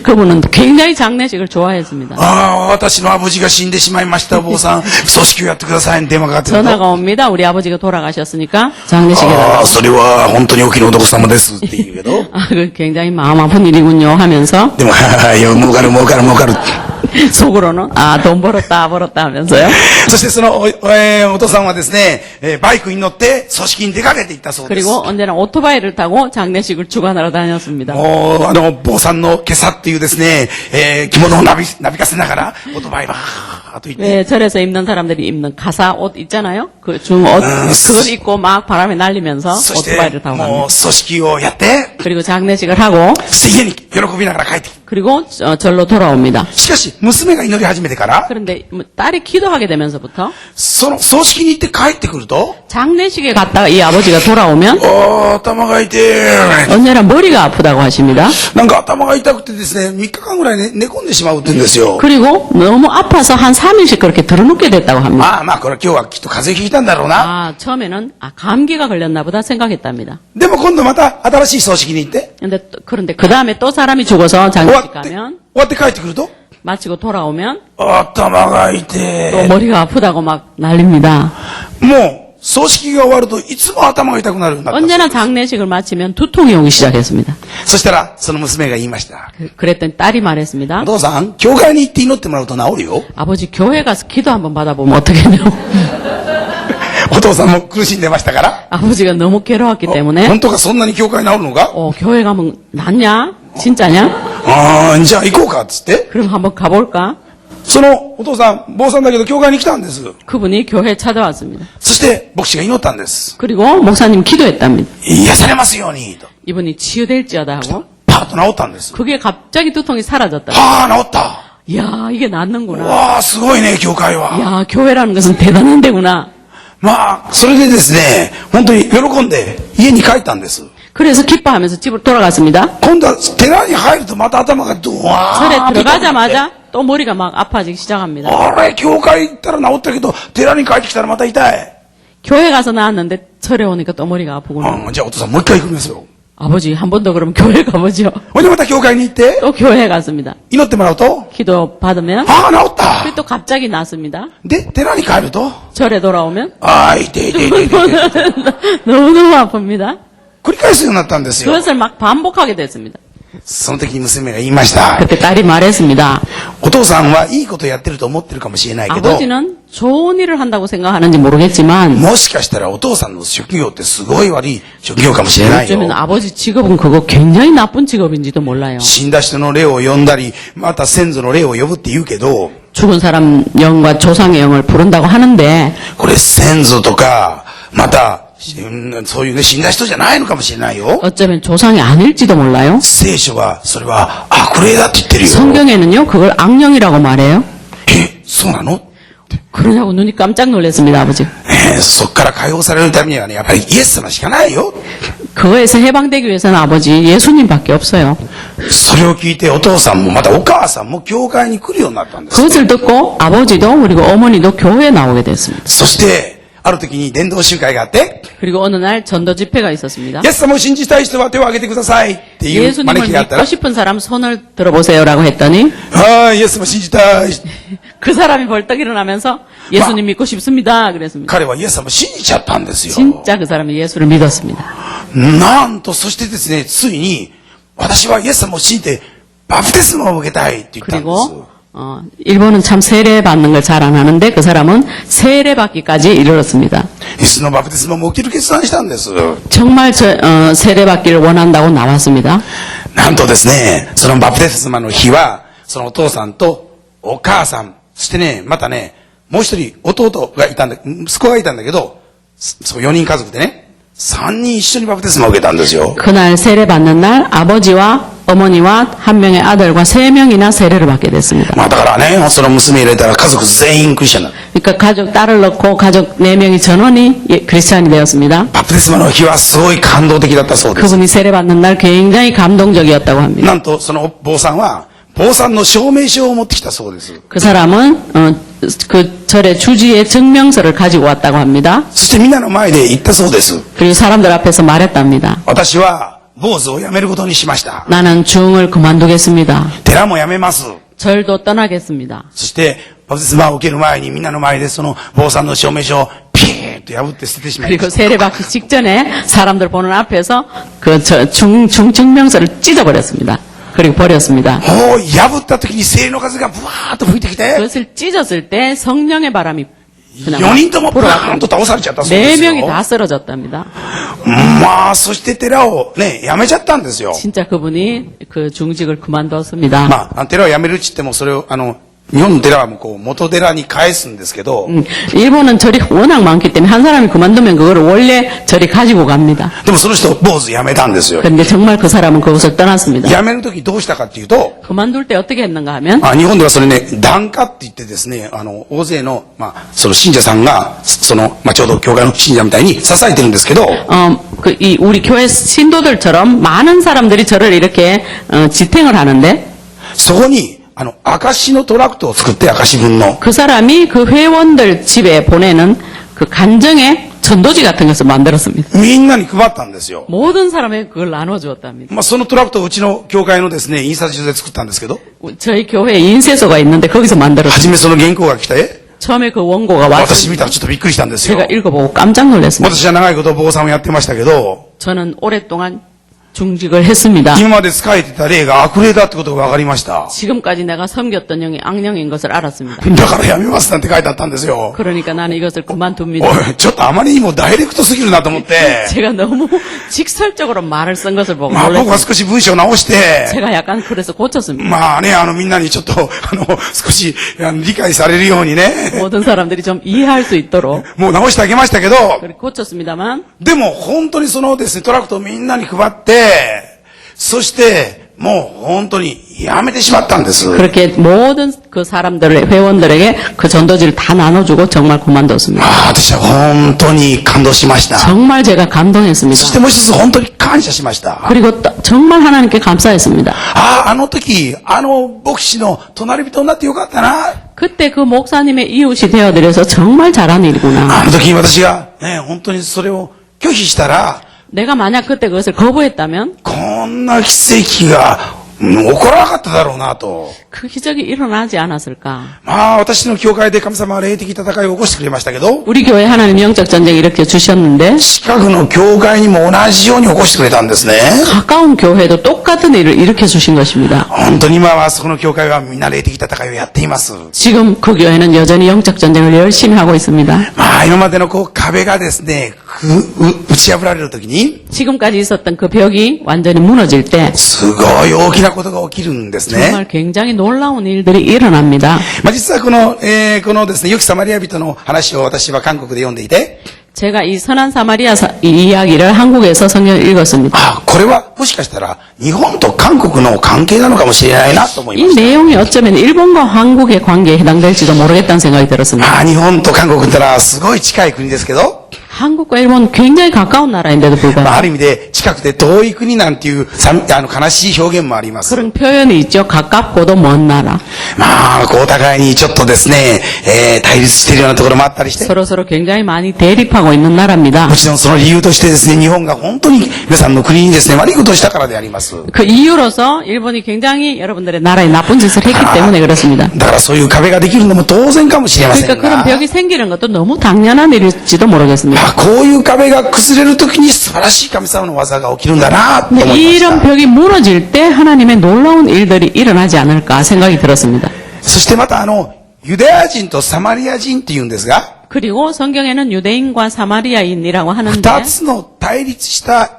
그분은 굉장히 장례식을 좋아했습니다. ああ、私のアボジが死んでしまいました、坊さん。葬式をやってください。電話がかかってくると。 전화가 옵니다. 우리 아버지가 돌아가셨으니까 장례식에 あ 달라고. あ、それは本当にお気の毒様ですって言うけど。 굉장히 마음 아픈 일이군요 하면서 でも、いや、儲かる儲かる儲かる。 속으로는 돈 벌었다 하면서요. そしてそのお父さんはですね、バイクに乗って葬式に出かけていったそうです。 그리고 언제나 오토바이를 타고 장례식을 주관하러 다녔습니다. もう、坊さんの今朝っていうですね、着物をなびかせながら、オートバイバーっと行って、 왜 절에서 입는 사람들이 입는 가사 옷 있잖아요. 그 중옷 그걸 입고 막 바람에 날리면서 そして 오토바이를 타고 も 갑니다. う葬式をやって、 그리고 장례식을 하고 そして家に喜びながら帰ってきた。 그리고 절로 돌아옵니다. しかし、娘が祈り始めてから、 그런데 딸이 기도하게 되면서부터 その葬式に行って帰ってくると、 장례식에 갔다가 이 아버지가 돌아오면 頭が痛い。 언제나 머리가 아프다고 하십니다. なんか頭が痛くてですね、3日間ぐらい寝込んでしまうって言うんですよ。 그리고 너무 아파서 한 3일씩 그렇게 들어눕게 됐다고 합니다. まあ、これ今日はきっと風邪ひいたんだろうな。 처음에는 감기가 걸렸나 보다 생각했답니다. でも今度また新しい葬式に行って、 그런데 그 다음에 또 사람이 죽어서 終わ 장례식 って、終 가면 わって帰ってくると、 마치고 돌아오면 頭が痛 또 い。 머리가 아프다고 막 난립니다. もう、葬式が終わるといつも頭が痛くなるようになったんです。 언제나 장례식을 마치면 두통이 오기 시작했습니다. そしたら、その娘が言いました。 그랬더니 딸이 말했습니다. お父さん、教会に行って祈ってもらうと治るよ。 아버지 교회 가서 기도 한번 받아보면 어떻겠냐고. お父さんも苦しんでましたから。 아버지가 너무 괴로웠기 때문에 本当かそんなに教会治るのか 교회 가면 낫냐? 진짜냐? じゃあ行こうかっつって。 그럼 한번 가볼까? そのお父さん、坊さんだけど教会に来たんです。 그분이 교회에 찾아왔습니다. そして牧師が祈ったんです。 그리고 목사님 기도했답니다. 癒されますようにと。 이분이 치유될지어다 하고 パッと治ったんです。 그게 갑자기 두통이 사라졌다. はあ、治った。 이야, 이게 낫는구나. わあ、すごいね、教会は。 이야, 교회라는 것은 대단한 데구나. まあ、それでですね、本当に喜んで家に帰ったんです。 그래서 기뻐하면서 집으로 돌아갔습니다. 今度は寺に入るとまた頭がドワ 절에 ーッと痛くなって 들어가자마자 또 머리가 막 아파지기 시작합니다. あれ、教会行ったら治ったけど、寺に帰ってきたらまた痛い。 교회 가서 나왔는데 절에 오니까 또 머리가 아프구나. じゃあお父さんもう一回行きますよ。 아버지 한 번 더 그러면 교회 가보죠. ほんでまた教会に行って、 또 교회 갔습니다. 祈ってもらうと、 기도 받으면 ああ、治った。 그리고 또 갑자기 났습니다. で、寺に帰ると、 절에 돌아오면 ああ、痛い痛い痛い痛い。 너무너무 아픕니다. 繰り返すようになったんですよ。 그것을 막 반복하게 됐습니다. その時に娘が言いました。 그때 딸이 말했습니다. お父さんはいいことやってると思ってるかもしれないけど、 아버지는 좋은 일을 한다고 생각하는지 모르겠지만 もしかしたらお父さんの職業ってすごい悪い職業かもしれないよ。 어쩌면 아버지 직업은 그거 굉장히 나쁜 직업인지도 몰라요. 死んだ人の霊を呼んだり、また先祖の霊を呼ぶって言うけど、 죽은 사람 영과 조상의 영을 부른다고 하는데 これ先祖とか、また、そういうね、死んだ人じゃないのかもしれないよ。 어쩌면 조상이 아닐지도 몰라요. 聖書は、それは悪霊だって言ってるよ。 성경에는요 그걸 악령이라고 말해요. そうなの？ 그러냐고 눈이 깜짝 놀랐습니다. 아버지. そっから解放されるためにはね、やっぱりイエス様しかないよ。 그거에서 해방되기 위해서는 아버지 예수님밖에 없어요. それを聞いてお父さんもまたお母さんも教会に来るようになったんです。 그것을 듣고 아버지도 그리고 어머니도 교회에 나오게 됐습니다. そして、ある時に伝道集会があって、 그리고 어느 날 전도 집회가 있었습니다. イエス様を信じたい人は手を挙げてくださいっていう招 예수님을 きがあったら 믿고 、 싶은 사람 손을 들어보세요라고 했더니 ああ、イエス様信じたい。 그 사람이 벌떡 일어나면서 예수님 믿고 싶습니다. 그랬습니다. 彼はイエス様を信じちゃったんですよ。 진짜 그 사람이 예수를 믿었습니다. なんと、そしてですね、ついに、私はイエス様を信じて、バプテスマを受けたいって言ったんです。 그리고 일본은 참 세례 받는 걸 잘 안 하는데 그 사람은 세례 받기까지 이르렀습니다. イエスのバプテスマも受ける決断したんです。 정말 세례 받기를 원한다고 나왔습니다. なんとですね、そのバプテスマの日は、そのお父さんとお母さん、そしてね、またね、もう一人弟がいたんだ、息子がいたんだけど、そう4人家族でね、3人一緒にバプテスマを受けたんですよ。 그날 세례 받는 날 아버지와 어머니와 한 명의 아들과 3명이나 세례를 받게 됐습니다. まあだからね、その娘入れたら家族全員クリスチャンなの。 그러니까 가족 딸을 넣고 가족 4명이 전원이 크리스찬이 되었습니다. バプテスマの日はすごい感動的だったそうです。 그분이 세례 받는 날 굉장히 감동적이었다고 합니다. なんとその坊さんは、坊さんの証明書を持ってきたそうです。 그 사람은 그 절의 주지의 증명서를 가지고 왔다고 합니다. そしてみんなの前で言ったそうです。 그리고 사람들 앞에서 말했답니다. 私は坊主を辞めることにしました。 나는 중을 그만두겠습니다. 寺も辞めます。 절도 떠나겠습니다. そしてバプテスマを受ける前にみんなの前でその坊さんの証明書をピーッと破って捨ててしまいま 그리고 した。 세례 받기 직전에 사람들 보는 앞에서 그 중 증명서를 찢어버렸습니다. 그리고 버렸습니다. おー、破った時に精霊の風がブワーッと吹いてきて、 그것을 찢었을 때 성령의 바람이 4人ともブワーッと倒されちゃったそうで 네 すよ。 명이 다 쓰러졌답니다. まあ、そして寺をね、辞めちゃったんですよ。 진짜 그분이 그 중직을 그만두었습니다. まあ、寺を辞めるって言ってもそれを、日本の寺はもうこう元寺に返すんですけど、 일본은 절이 워낙 많기 때문에 한 사람이 그만두면 그걸 원래 절이 가지고 갑니다. でもその人、坊主辞めたんですよ。 그런데 정말 그 사람은 그곳을 떠났습니다. 辞める時どうしたかっていうと、 그만둘 때 어떻게 했는가 하면 日本ではそれね、檀家って言ってですね、大勢の、その信者さんが、ちょうど教会の信者みたいに支えてるんですけど、 우리 교회 신도들처럼 많은 사람들이 절을 이렇게 지탱을 하는데 そこに、証のトラクトを作って、証分の。 그 사람이 그 회원들 집에 보내는 그 간정의 전도지 같은 것을 만들었습니다. みんなに配ったんですよ。 모든 사람에게 그걸 나눠주었답니다. そのトラクトをうちの教会のですね、印刷所で作ったんですけど、 저희 교회에 인쇄소가 있는데 거기서 は 만들었어요. じめその原稿が来て、 처음에 그 원고가 私 왔어요. 見たらちょっとびっくりしたんですよ。 제가 읽어보고 깜짝 놀랐습니다. 私は長いこと坊さんをやってましたけど、 저는 오랫동안 중직을 했습니다. 今まで仕えてた霊が悪霊だってことが分かりました。 지금까지 내가 섬겼던 영이 악령인 것을 알았습니다. だからやめますなんて書いてあったんですよ。 그러니까 나는 이것을 お 그만둡니다. い、ちょっとあまりにもダイレクトすぎるなと思って、 제가 너무 직설적으로 말을 쓴 것을 보고 僕は 놀랐어요. 少し文章を直して、 제가 약간 그래서 고쳤습니다. みんなにちょっと、少し理解されるようにね、 모든 사람들이 좀 이해할 수 있도록 もう直してあげましたけど、 그렇게 고쳤습니다만 でも本当にそのですね、トラクトをみんなに配って、そして、もう本当にやめてしまったんです。 그렇게 모든 그 사람들의 회원들에게 그 전도지를 다 나눠주고 정말 그만뒀습니다. 私は本当に感動しました。 정말 제가 そ 감동했습니다. してもう一つ本当に感謝しました。 그리고 정말 하나님께 감사했습니다. あの時、牧師の隣人になってよかったな。 그때 그 목사님의 이웃이 되어드려서 정말 잘한 일이구나. あの時に私がね、本当にそれを拒否したら、 내가 만약 그때 그것을 거부했다면 こんな奇跡が起こらなかっただろうなと。 그 기적이 일어나지 않았을까. 私の教会で神様は霊的戦いを起こしてくれましたけど、 우리 교회 하나님 영적 전쟁 이렇게 주셨는데 近くの教会にも同じように起こしてくれたんですね。 가까운 교회도 똑같은 일을 일으켜 주신 것입니다. 本当に今はそこの教会はみんな霊的戦いをやっています。 지금 그 교회는 여전히 영적 전쟁을 열심히 하고 있습니다. 今までの壁がですね、打ち破られるときに、 지금까지 있었던 그 벽이 완전히 무너질 때 すごい大きなことが起きるんですね。 정말 굉장히 놀라운 일들이 일어납니다. 実はこのですね、良きサマリア人の話を私は韓国で読んでいて、 제가 이 선한 사마리아 이야기를 한국에서 성경을 읽었습니다. これはもしかしたら日本と韓国の関係なのかもしれないなと思いま 이 した。 내용이 어쩌면 일본과 한국의 관계에 해당될지도 모르겠다는 생각이 들었습니다. 日本と韓国ってのはすごい近い国ですけど、 한국과 일본 굉장히 가까운 나라인데도 あ 불구하고 る意味で近くて遠い国なんていう悲しい表現もあります。 그런 표현이 있죠. 가깝고도 먼 나라. お互いにちょっとですね、対立しているようなところもあったりして、 서로서로 굉장히 많이 대립하고 있는 나라입니다. もちろんその理由としてですね、日本が本当に皆さんの国にですね、悪いことをしたからであります。 그 이유로서 일본이 굉장히 여러분들의 나라에 나쁜 짓을 했기 때문에 그렇습니다. だからそういう壁ができるのも当然かもしれません 그러니까 그런 が、 벽이 생기는 것도 너무 당연한 일일지도 모르겠습니다. こういう壁が崩れるときに素晴らしい神様の技が起きるんだなと思い 근데 まし 이런 た。 벽이 무너질 때 하나님의 놀라운 일들이 일어나지 않을까 생각이 들었습니다. そしてまたユダヤ人とサマリア人って言うんですが、 그리고 성경에는 유대인과 사마리아인이라고 하는데 二つの対立した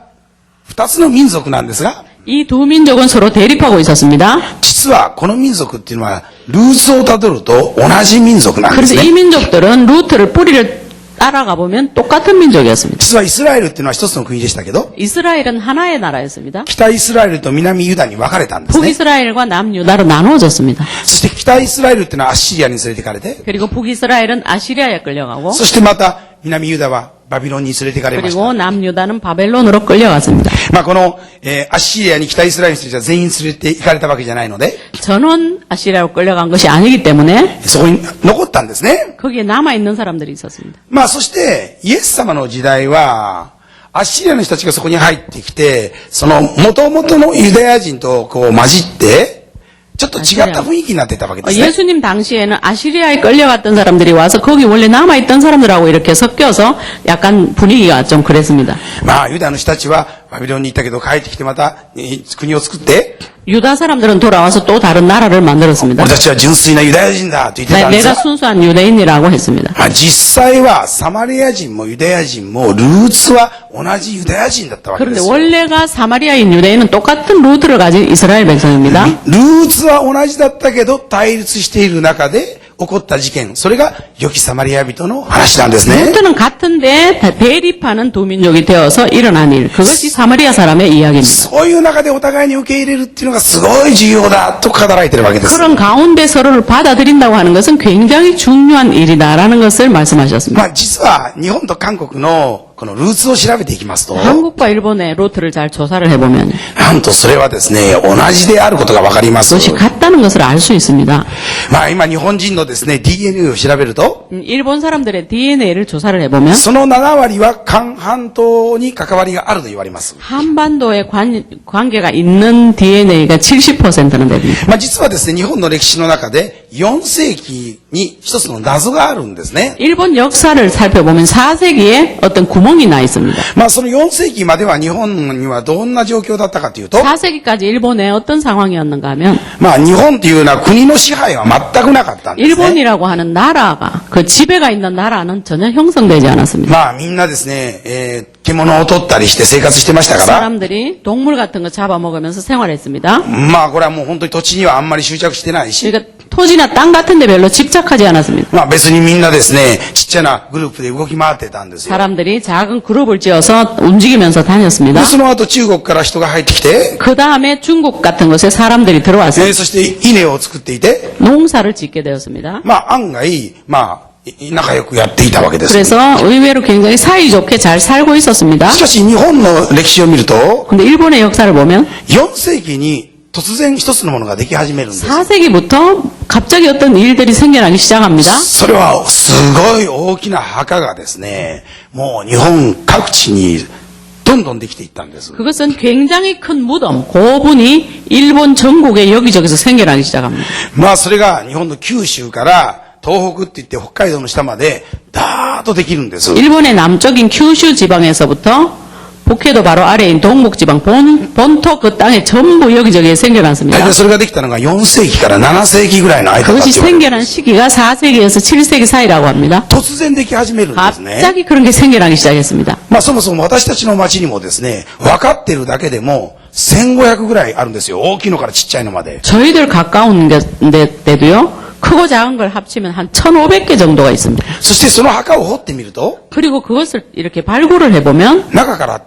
二つの民族なんですが、 이 두 민족은 서로 대립하고 있었습니다. 実はこの民族っていうのはルーツをたどると同じ民族なんです 그런데 이 ね。 민족들은 루트를 뿌리를 따라가 보면 똑같은 민족이었습니다. 実はイスラエルっていうのは一つの国でしたけど、 이스라엘은 하나의 나라였습니다. 北イスラエルと南ユダに分かれたんですね。 북이스라엘과 남유다로 나누어졌습니다. そして北イスラエルっていうのはアッシリアに連れて行かれて、 그리고 북이스라엘은 아시리아에 끌려가고 そしてまた南ユダはバビロンに連れて行かれました。 그리고 남유다는 바벨론으로 끌려갔습니다. この、アッシリアに北イスラエルについては全員連れて行かれたわけじゃないので、 전원 아시리아로 끌려간 것이 아니기 때문에 そこに残ったんですね。 거기에 남아있는 사람들이 있었습니다. そしてイエス様の時代はアッシリアの人たちがそこに入ってきて、その元々のユダヤ人と混じってちょっと違った雰囲気になっていたわけですね。 예수님 당시에는 아시리아에 끌려갔던 사람들이 와서 거기 원래 남아있던 사람들하고 이렇게 섞여서 약간 분위기가 좀 그랬습니다. ユダの人たちはバビロンに行ったけど帰ってきてまた国を作って、 유다 사람들은 돌아와서 또 다른 나라를 만들었습니다. 俺たちは純粋なユダヤ人だと言ってたんです 내가 が、 순수한 유대인이라고 했습니다. 実際はサマリア人もユダヤ人もルーツは同じユダヤ人だったわけで 그런데 すよ。 원래가 사마리아인 유대인은 똑같은 루트를 가진 이스라엘 백성입니다. ルーツは同じだったけど対立している中で起こった事件、それが良きサマリア人の話なんですね。 루트는 같은데 대립하는 두 민족이 되어서 일어난 일. 그것이 사마리아 사람의 이야기입니다. そういう中でお互いに受け入れるっていうのがすごい重要だと語られているわけです。 그런 가운데 서로를 받아들인다고 하는 것은 굉장히 중요한 일이다라는 것을 말씀하셨습니다. 実は日本と韓国のこのルーツを調べていきますと、 한국과 일본의 루트를 잘 조사를 해보면 なんとそれはですね、同じであることがわかります。 그것이 같다는 것을 알 수 있습니다. 今日本人のですね、DNA を調べると、 일본 사람들의 DNA를 조사를 해보면 その7割は韓半島に関わりがあると言われます。 한반도에 관계가 있는 DNA가 70%는 됩니다. 実はですね、日本の歴史の中で4世紀に一つの謎があるんですね。 일본 역사를 살펴보면 4세기에 어떤 구멍이 나 있습니다. その4世紀までは日本にはどんな状況だったかというと、 4세기까지 일본에 어떤 상황이었는가 하면 日本というのは国の支配は全くなかったんですね。 일본이라고 하는 나라가 그 지배가 있는 나라는 전혀 형성되지 않았습니다. みんなですね、獣を取ったりして生活してましたから、 사람들이 동물 같은 거 잡아먹으면서 생활했습니다. これはもう本当に土地にはあんまり執着してないし、 그러니까 토지나 땅 같은 데 별로 집착하지 않았습니다. まあ別にみんなですね、ちっちゃなグループで動き回ってたんですよ。 사람들이 작은 그룹을 지어서 움직이면서 다녔습니다. で、その後中国から人が入ってきて、 그 다음에 중국 같은 곳에 사람들이 들어왔어요. そして稲を作っていて、 농사를 짓게 되었습니다. まあ案外、仲良くやっていたわけです。 그래서 의외로 굉장히 사이좋게 잘 살고 있었습니다. しかし日本の歴史を見ると、 근데 일본의 역사를 보면 4世紀に突然一つのものができ始めるんです。 4세기부터 갑자기 어떤 일들이 생겨나기 시작합니다. それはすごい大きな墓がですね、もう日本各地にどんどんできていったんです。 그것은 굉장히 큰 무덤, 고분이 일본 전국에 여기저기서 생겨나기 시작합니다. まあそれが日本の九州から東北って言って北海道の下までダーッとできるんです。 일본의 남쪽인 큐슈 지방에서부터 북해도 바로 아래인 동북지방 본토 그 땅에 전부 여기저기에 大 생겨났습니다. 体それができたのが4世紀から7世紀ぐらいの間だって 그것이 言われる。 생겨난 시기가 4세기에서 7세기 사이라고 합니다. 突然でき始めるんですね。 갑자기 그런 게 생겨나기 시작했습니다. まあそもそも私たちの町にもですね、分かってるだけでも1500ぐらいあるんですよ。大きいのからちっちゃいのまで。 저희들 가까운 데도요. 크고 작은 걸 합치면 한 1,500개 정도가 있습니다. そしてその墓を掘ってみると、 그리고 그것을 이렇게 발굴을 해보면 中から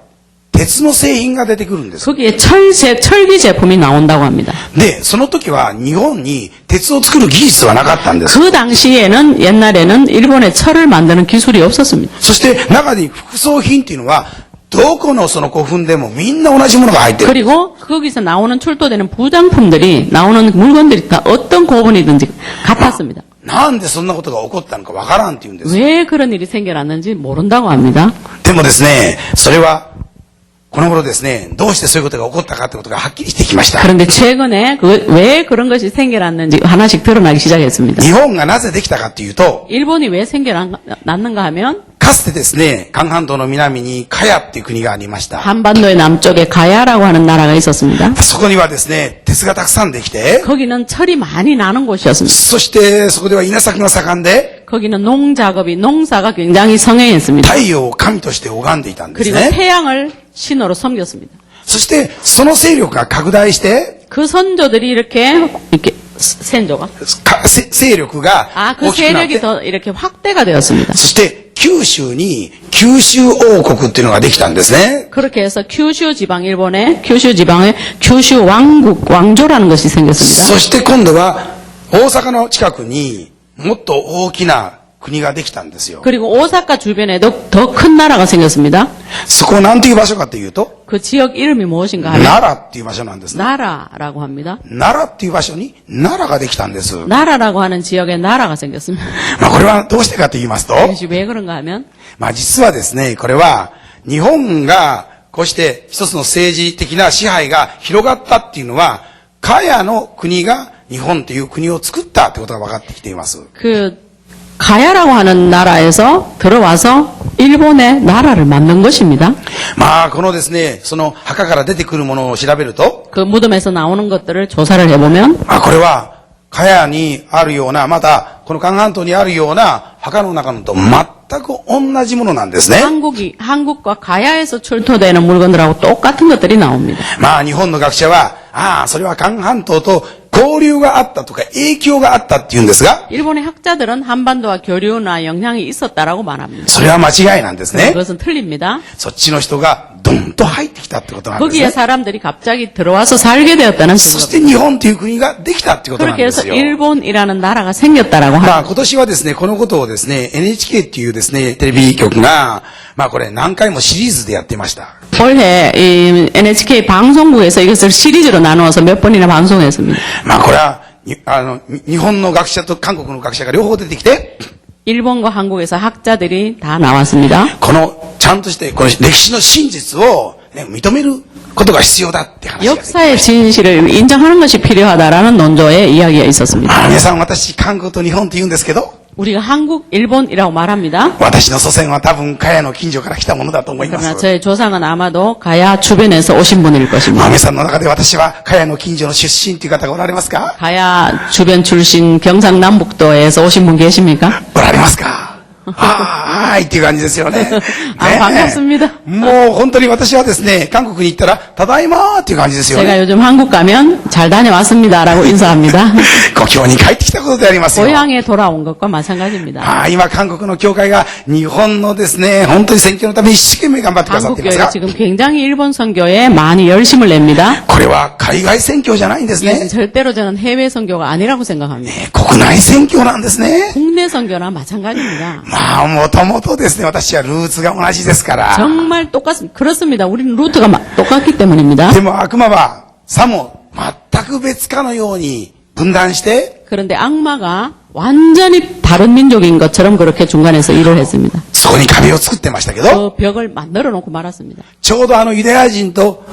鉄の製品が出てくるんです。 거기에 철기 제품이 나온다고 합니다. で、その時は日本に鉄を作る技術はなかったんです。 그 당시에는 옛날에는 일본에 철을 만드는 기술이 없었습니다. そして中に副葬品っていうのは、どこのその古墳でもみんな同じものが入ってる。 그리고 거기서 나오는 출토되는 부장품들이 나오는 물건들이 다 어떤 고분이든지 같았습니다. なんでそんなことが起こったのかわからんって言うんです。 왜 그런 일이 생겨났는지 모른다고 합니다. でもですね、それは、この頃ですね、どうしてそういうことが起こったかってことがはっきりしてきました。 그런데 최근에 왜 그런 것이 생겨났는지 하나씩 드러나기 시작했습니다. 日本がなぜできたかっていうと、 일본이 왜 생겨났는가 하면 かつてですね、韓半島の南にカヤっていう国がありました。 한반도의 남쪽에 가야라고 하는 나라가 있었습니다. そこにはですね、鉄がたくさんできて、 거기는 철이 많이 나는 곳이었습니다. そしてそこでは稲作が盛んで、 거기는 농사가 굉장히 성행했습니다. 太陽を神として拝んでいたんです 그리고 ね。 태양을 신으로 섬겼습니다. そしてその勢力が拡大して、 그 선조들이 이렇게 선조가 勢力が 그 大きくなっ 세력이 て、 더 이렇게 확대가 되었습니다. そして九州に九州王国っていうのができたんですね。 그렇게 해서 큐슈 지방 일본의 큐슈 지방에 큐슈 왕조라는 것이 생겼습니다. そして今度は大阪の近くにもっと大きな国ができたんですよ。 그리고 오사카 주변에도 더 큰 나라가 생겼습니다. そこは何ていう場所かというと、 그 지역 이름이 무엇인가 하면 奈良っていう場所なんですね。 나라라고 합니다. 奈良っていう場所に奈良ができたんです。 나라라고 하는 지역에 나라가 생겼습니다. これはどうしてかと言いますと、 이것이 왜 그런가 하면 実はですね、これは日本がこうして一つの政治的な支配が広がったっていうのは、カヤの国が日本という国を作ったってことが分かってきています。 그 가야라고 하는 나라에서 들어와서 일본의 나라를 만든 것입니다. このですね、その墓から出てくるものを調べると、 그 무덤에서 나오는 것들을 조사를 해보면 これはカヤにあるような、またこの韓半島にあるような墓の中のと全く同じものなんですね。 한국과 가야에서 출토되는 물건들하고 똑같은 것들이 나옵니다. 日本の学者は、それは韓半島と交流があったとか影響があったって言うんですが、 일본의 학자들은 한반도와 교류나 영향이 있었다라고 말합니다. それは間違いなんですね。 그것은 틀립니다. そっちの人がドンと入ってきたってことなんです 거기에 ね。 사람들이 갑자기 들어와서 살게 되었다는 そし 증거. て日本という国ができたってことなん 그렇게 で 해서 すよ。 일본이라는 나라가 생겼다라고 합니다. 今年はですね、このことをですね、NHK っていうですね、テレビ局が、これ何回もシリーズでやってました。 올해 이 NHK 방송국에서 이것을 시리즈로 나누어서 몇 번이나 방송했습니다. これは、日本の学者と韓国の学者が両方出てきて、 일본과 한국에서 학자들이 다 나왔습니다. ちゃんとして、この歴史の真実を、認めることが必要だって話ができました。 역사의 진실을 인정하는 것이 필요하다라는 논조의 이야기가 있었습니다. 皆さん、私、韓国と日本って言うんですけど、 우리가 한국, 일본이라고 말합니다. 私の祖先は多分、カヤの近所から来たものだと思いま 그러나 す。 저의 조상은 아마도 가야 주변에서 오신 분일 것입니다. 皆さんの中で私は、カヤの近所の出身っていう方がおられますか？ 가야 주변 출신 경상남북도에서 오신 분 계십니까? おられますか？はいっていう感じですよね。반갑습니다. もう本当に私はですね、韓国に行ったら、ただいまーっていう感じですよ 제가 ね。 요즘 한국 가면 잘 다녀왔습니다라고 인사합니다. 故郷に帰ってきたことでありますよ。 고향에 돌아온 것과 마찬가지입니다. 今韓国の教会が日本のですね、本当に選挙のために一生懸命頑張ってくださっています 한국교회가 が、 지금 굉장히 일본 선교에 많이 열심을 냅니다. これは海外選挙じゃないんです 이것은 ね。 절대로 저는 해외 선교가 아니라고 생각합니다. 国内選挙なんですね。 국내 선교나 마찬가지입니다. もともとですね、私はルーツが同じですから。 정말 똑같습니다. 그렇습니다. 우리는 루트가 똑같기 때문입니다. でも悪魔はさも全く別かのように分断して、 그런데 악마가 완전히 다른 민족인 것처럼 그렇게 중간에서 일을 했습니다. そこに壁を作ってましたけど、 그 벽을 만들어 놓고 말았습니다. ちょうどユダヤ人と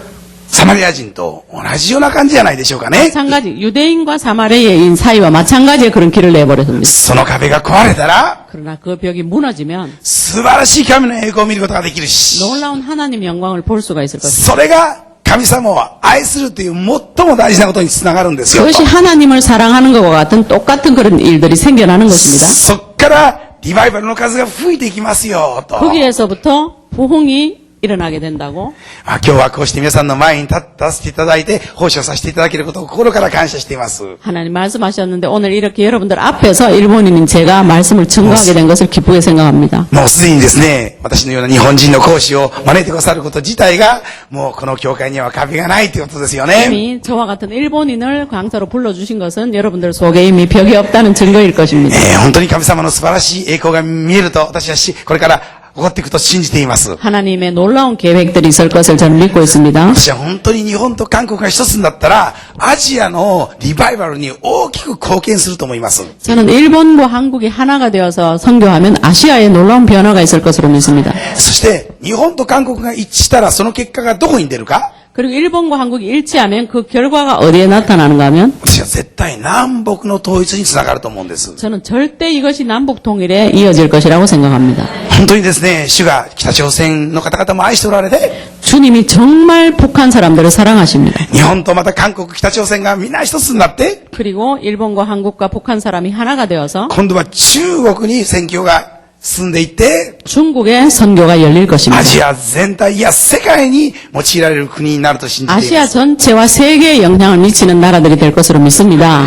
サマリア人と同じような感じじゃないでしょうかね。 마찬가지 유대인과 사마리아인 사이와 마찬가지의 그런 길을 내버렸습니다. その壁が壊れたら、 그러나 그 벽이 무너지면 素晴らしい神の栄光を見ることができるし、 놀라운 하나님의 영광을 볼 수가 있을 것입니다. それが神様を愛するという最も大事なことにつながるんですよ。 그것이 하나님을 사랑하는 것과 같은 똑같은 그런 일들이 생겨나는 것입니다. そっからリバイバルの数が増えていきますよ、と。 거기에서부터 부흥이 일어나게 된다고. 今日はこうして皆さんの前に立たせていただいて、奉仕をさせていただけることを心から感謝しています。 하나님 말씀하셨는데 오늘 이렇게 여러분들 앞에서 일본인인 제가 말씀을 증거하게 된 것을 기쁘게 생각합니다. もうすでにですね、私のような日本人の講師を招いてくださること自体が、もうこの教会には壁がないということですよね。 이미 저와 같은 일본인을 강사로 불러주신 것은 여러분들 속에 이미 벽이 없다는 증거일 것입니다. 本当に神様の素晴らしい栄光が見えると、私はこれから起こっていくと信じています。 하나님의 놀라운 계획들이 있을 것을 저는 믿고 있습니다. 私は本当に日本と韓国が一つになったら、アジアのリバイバルに大きく貢献すると思います。 저는 일본과 한국이 하나가 되어서 선교하면 아시아에 놀라운 변화가 있을 것으로 믿습니다. そして、日本と韓国が一致したら、その結果がどこに出るか？ 그리고 일본과 한국이 일치하면 그 결과가 어디에 나타나는가 하면 私は絶対南北の統一につながると思うんです。 저는 절대 이것이 남북 통일에 이어질 것이라고 생각합니다. 本当にですね、主が北朝鮮の方々も愛しておられて、 주님이 정말 북한 사람들을 사랑하십니다. 日本とまた韓国、北朝鮮が皆一つになって、 그리고 일본과 한국과 북한 사람이 하나가 되어서 今度は中国に宣教が進んでいって、 중국에 선교가 열릴 것입니다. アジア全体、いや世界に用いられる国になると信じていま 아시아 す。 전체와 세계에 영향을 미치는 나라들이 될 것으로 믿습니다.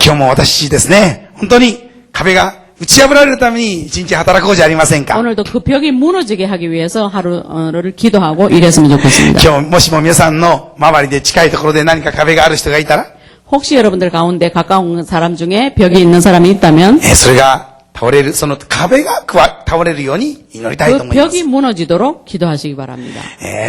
今日も私ですね、本当に壁が打ち破られるために一日働こうじゃありませんか。 오늘도 그 벽이 무너지게 하기 위해서 하루를 기도하고 일했으면 좋겠습니다. 今日もしも皆さんの周りで近いところで何か壁がある人がいたら、 혹시 여러분들 가운데 가까운 사람 중에 벽이 있는 사람이 있다면 それが倒れる、その壁が倒れるように祈りたいと 그 思います。 벽이 무너지도록 기도하시기 바랍니다.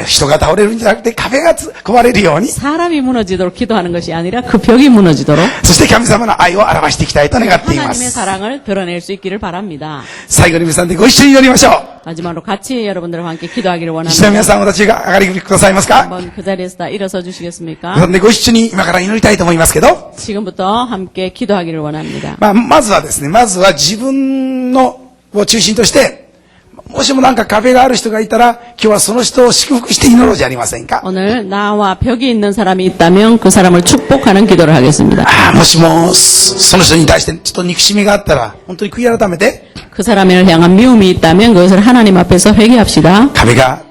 人が倒れるんじゃなくて壁が壊れるように、 사람이 무너지도록 기도하는 것이 아니라 그 벽이 무너지도록 そして神様の愛を表していきたいと願っていま 하나님의 す。 사랑을 드러낼 수 있기를 바랍니다. 最後に皆さんでご一緒に祈りましょう。 마지막으로 같이 여러분들과 함께 기도하기를 一度皆 원합니다. さんお立ち上がりくださいますか。 한번 그 자리에서 다 일어서 皆 주시겠습니까? さんでご一緒に今から祈りたいと思いますけど、 지금부터 함께 기도하기를 원합니다. まずはですね、まずは自分のを中心として、もしもなんか壁がある人がいたら、今日はその人を祝福して祈ろうじゃありませんか。 오늘 나와 벽이 있는 사람이 있다면 그 사람을 축복하는 기도를 하겠습니다. もしもその人に対してちょっと憎しみがあったら、本当に悔い改めて、 그 사람을 향한 미움이 있다면 그것을 하나님 앞에서 회개합시다. 壁が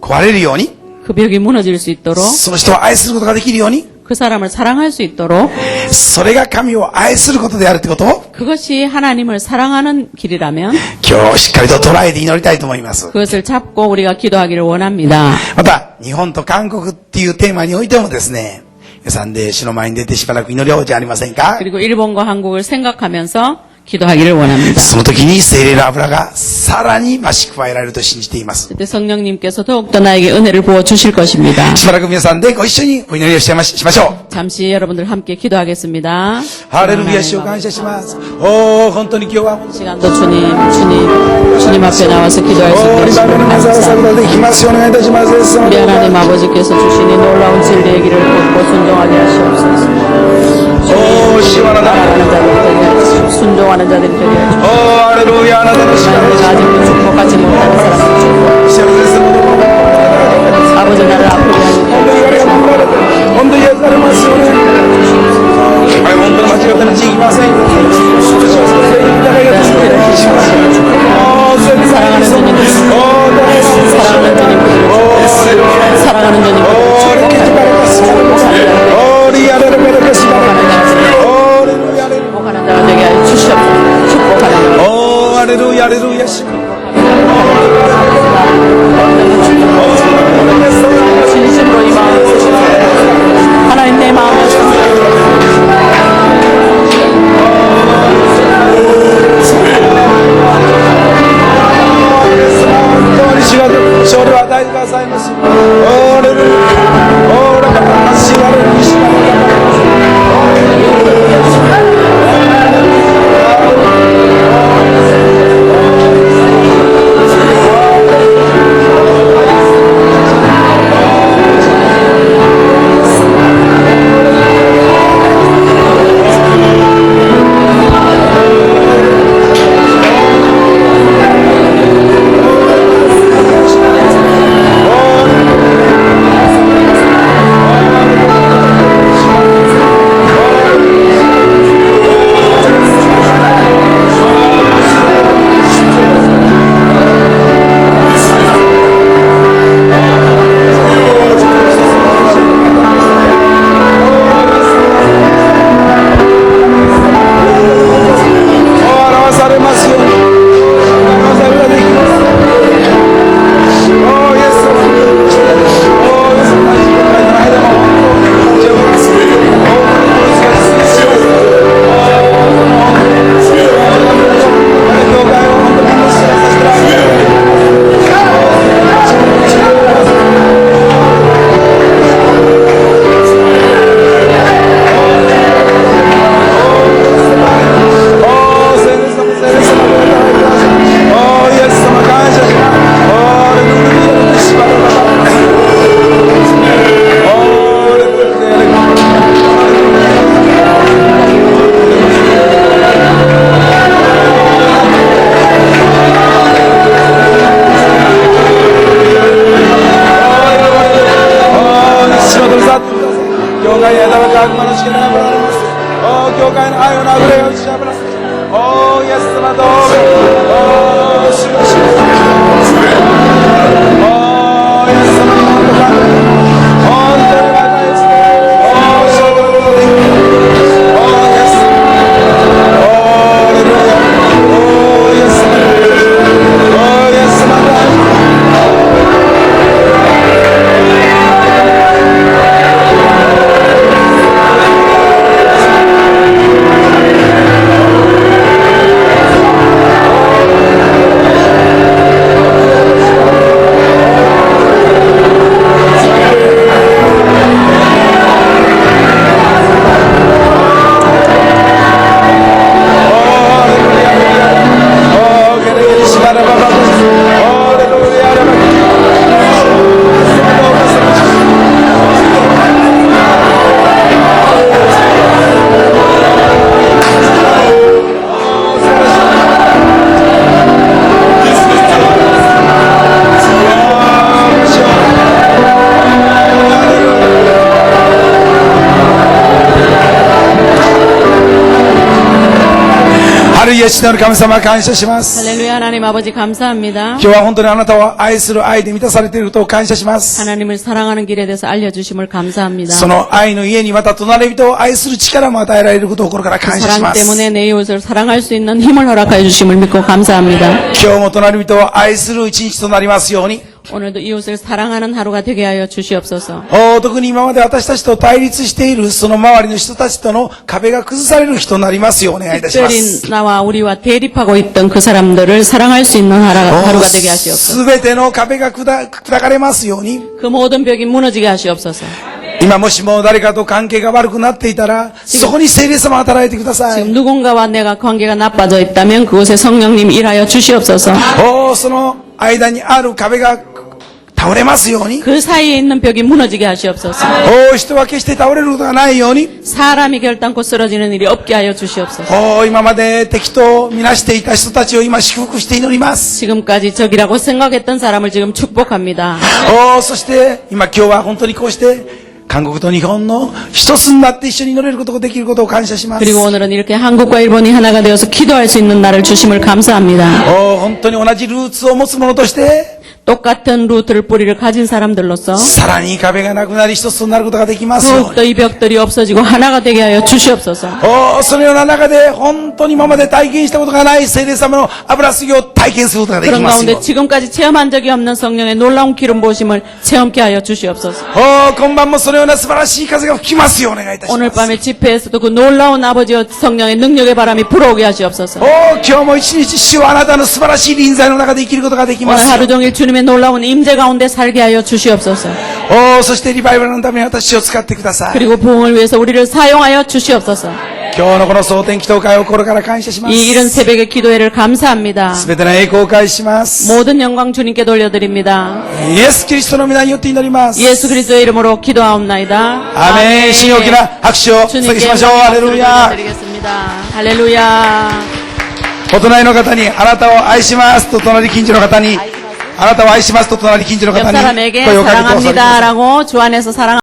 壊れるように、 그 벽이 무너질 수 있도록 その人を愛することができるように、 그 사람을 사랑할 수 있도록 それが神を愛することであるってことを、 그것이 하나님을 사랑하는 길이라면 今日しっかりと捉えて祈りたいと思います。 그것을 잡고 우리가 기도하기를 원합니다. また、日本と韓国っていうテーマにおいてもですね、皆さんで主の前に出てしばらく祈りをじゃありませんか。 그리고 일본과 한국을 생각하면서 기도하기를 원합니다. その時に聖霊の油がさらに増し加えられると信じています。 그때 성령님께서 더욱더 나에게 은혜를 부어 주실 것입니다. しばらく皆さんでご一緒にお祈りをしましょう。 잠시 여러분들 함께 기도하겠습니다. ハレルヤ、主を感謝します。本当に今日は 시간도 주님 앞에 나와서 기도할 수 있게 해주시면 감사합니다. 우리 하나님 아버지께서 주시니 놀라운 진리의 길을 걷고 순종하게 하시옵소서. 따라가는 자들이 되게 하시옵소서. 순종하는 자들이 되게 하시옵소서. 할렐루야. 내가 아직도 축복하지 못하는 사람을 축복합니다. 아버지 나를 아프게 하시옵소서. 会の愛を流れを打ち破らせて、おー、イエス様どうぞ、おー、主の主、おー、イエス様の本当に本当に大事です。おー、主のことで、おー、イエス、おー、レルヤ、おー、イエス様、おー、イエス様の愛。하루의 시간을 감사感謝します。 할렐루야. 하나님 아버지 감사합니다. 今日は本当にあなたを愛する愛で満たされていることを感謝します。 하나님을 사랑하는 길에 대해서 알려주심을 감사합니다. その愛の家にまた隣人を愛する力も与えられることを心から感謝し 사랑 ます。 때문에 내 이웃을 사랑할 수 있는 힘을 허락해 주심을 믿고 감사합니다. 今日も隣人を愛する一日となりますように。 오늘도 이웃을 사랑하는 하루가 되게 하여 주시옵소서. 特に今まで私たちと対立しているその周りの人たちとの壁が崩される日となりますようお願いいたします。 특별히 나와 우리와 대립하고 있던 그 사람들을 사랑할 수 있는 하루가 되게 하시옵소서. すべての壁が砕かれますように。 그 모든 벽이 무너지게 하시옵소서. 今もしも誰かと関係が悪くなっていたら、そこに聖霊様働いてください。 지금 누군가와 내가 관계가 나빠져 있다면 그곳에 성령님 일하여 주시옵소서. その間にある壁が倒れますように。 그 사이에 있는 벽이 무너지게 하시옵소서. 人は決して倒れることがないように。 사람이 결단코 쓰러지는 일이 없게 하여 주시옵소서. 今まで敵とみなしていた人たちを今祝福して祈ります。 지금까지 적이라고 생각했던 사람을 지금 축복합니다. そして今日は本当にこうして韓国と日本の一つになって一緒に祈れることができることを感謝します。 그리고 오늘은 이렇게 한국과 일본이 하나가 되어서 기도할 수 있는 날을 주심을 감사합니다. 本当に同じルーツを持つ者として 똑같은 루트를 뿌리를 가진 사람들로서 さらに壁がなくなり一つとなることができますように。 더욱더 이 벽들이 없어지고 하나가 되게 하여 주시옵소서. そのような中で本当に今まで体験したことがない聖霊様の油注ぎを体験することができ 그런 ますよ 가운데 지금까지 체험한 적이 없는 성령의 놀라운 기름 부으심을 체험케 하여 주시옵소서. 今晩もそのような素晴らしい風が吹きますようお願いいたし 오늘 ます。 밤에 집회에서도 그 놀라운 아버지와 성령의 능력의 바람이 불어오게 하시옵소서. 今日も一日主はあなたの素晴らしい臨在の中で生きることができま 오늘 すよ 하루 종일 주님의 놀라운 임재 가운데 살게 하여 주시옵소서. そしてリバイバルのために私を使ってください。 그리고 부흥을 위해서 우리를 사용하여 주시옵소서. 今日のこの蒼天祈祷会を心から感謝します。 이 이른 새벽의 기도회를 감사합니다. すべての栄光を返します。 모든 영광 주님께 돌려드립니다. イエス・キリストの皆によって祈ります。 예수 그리스도의 이름으로 기도하옵나이다. アメン。主に大きな拍手を捧げしましょう。ハレルヤ。 드리겠습니다. 할렐루야. お隣の方にあなたを愛しますと隣近所の方にあなたを愛しますと隣近所の 옆 方に 사람에게 声をかけてください。 사랑합니다라고 주 안에서 사랑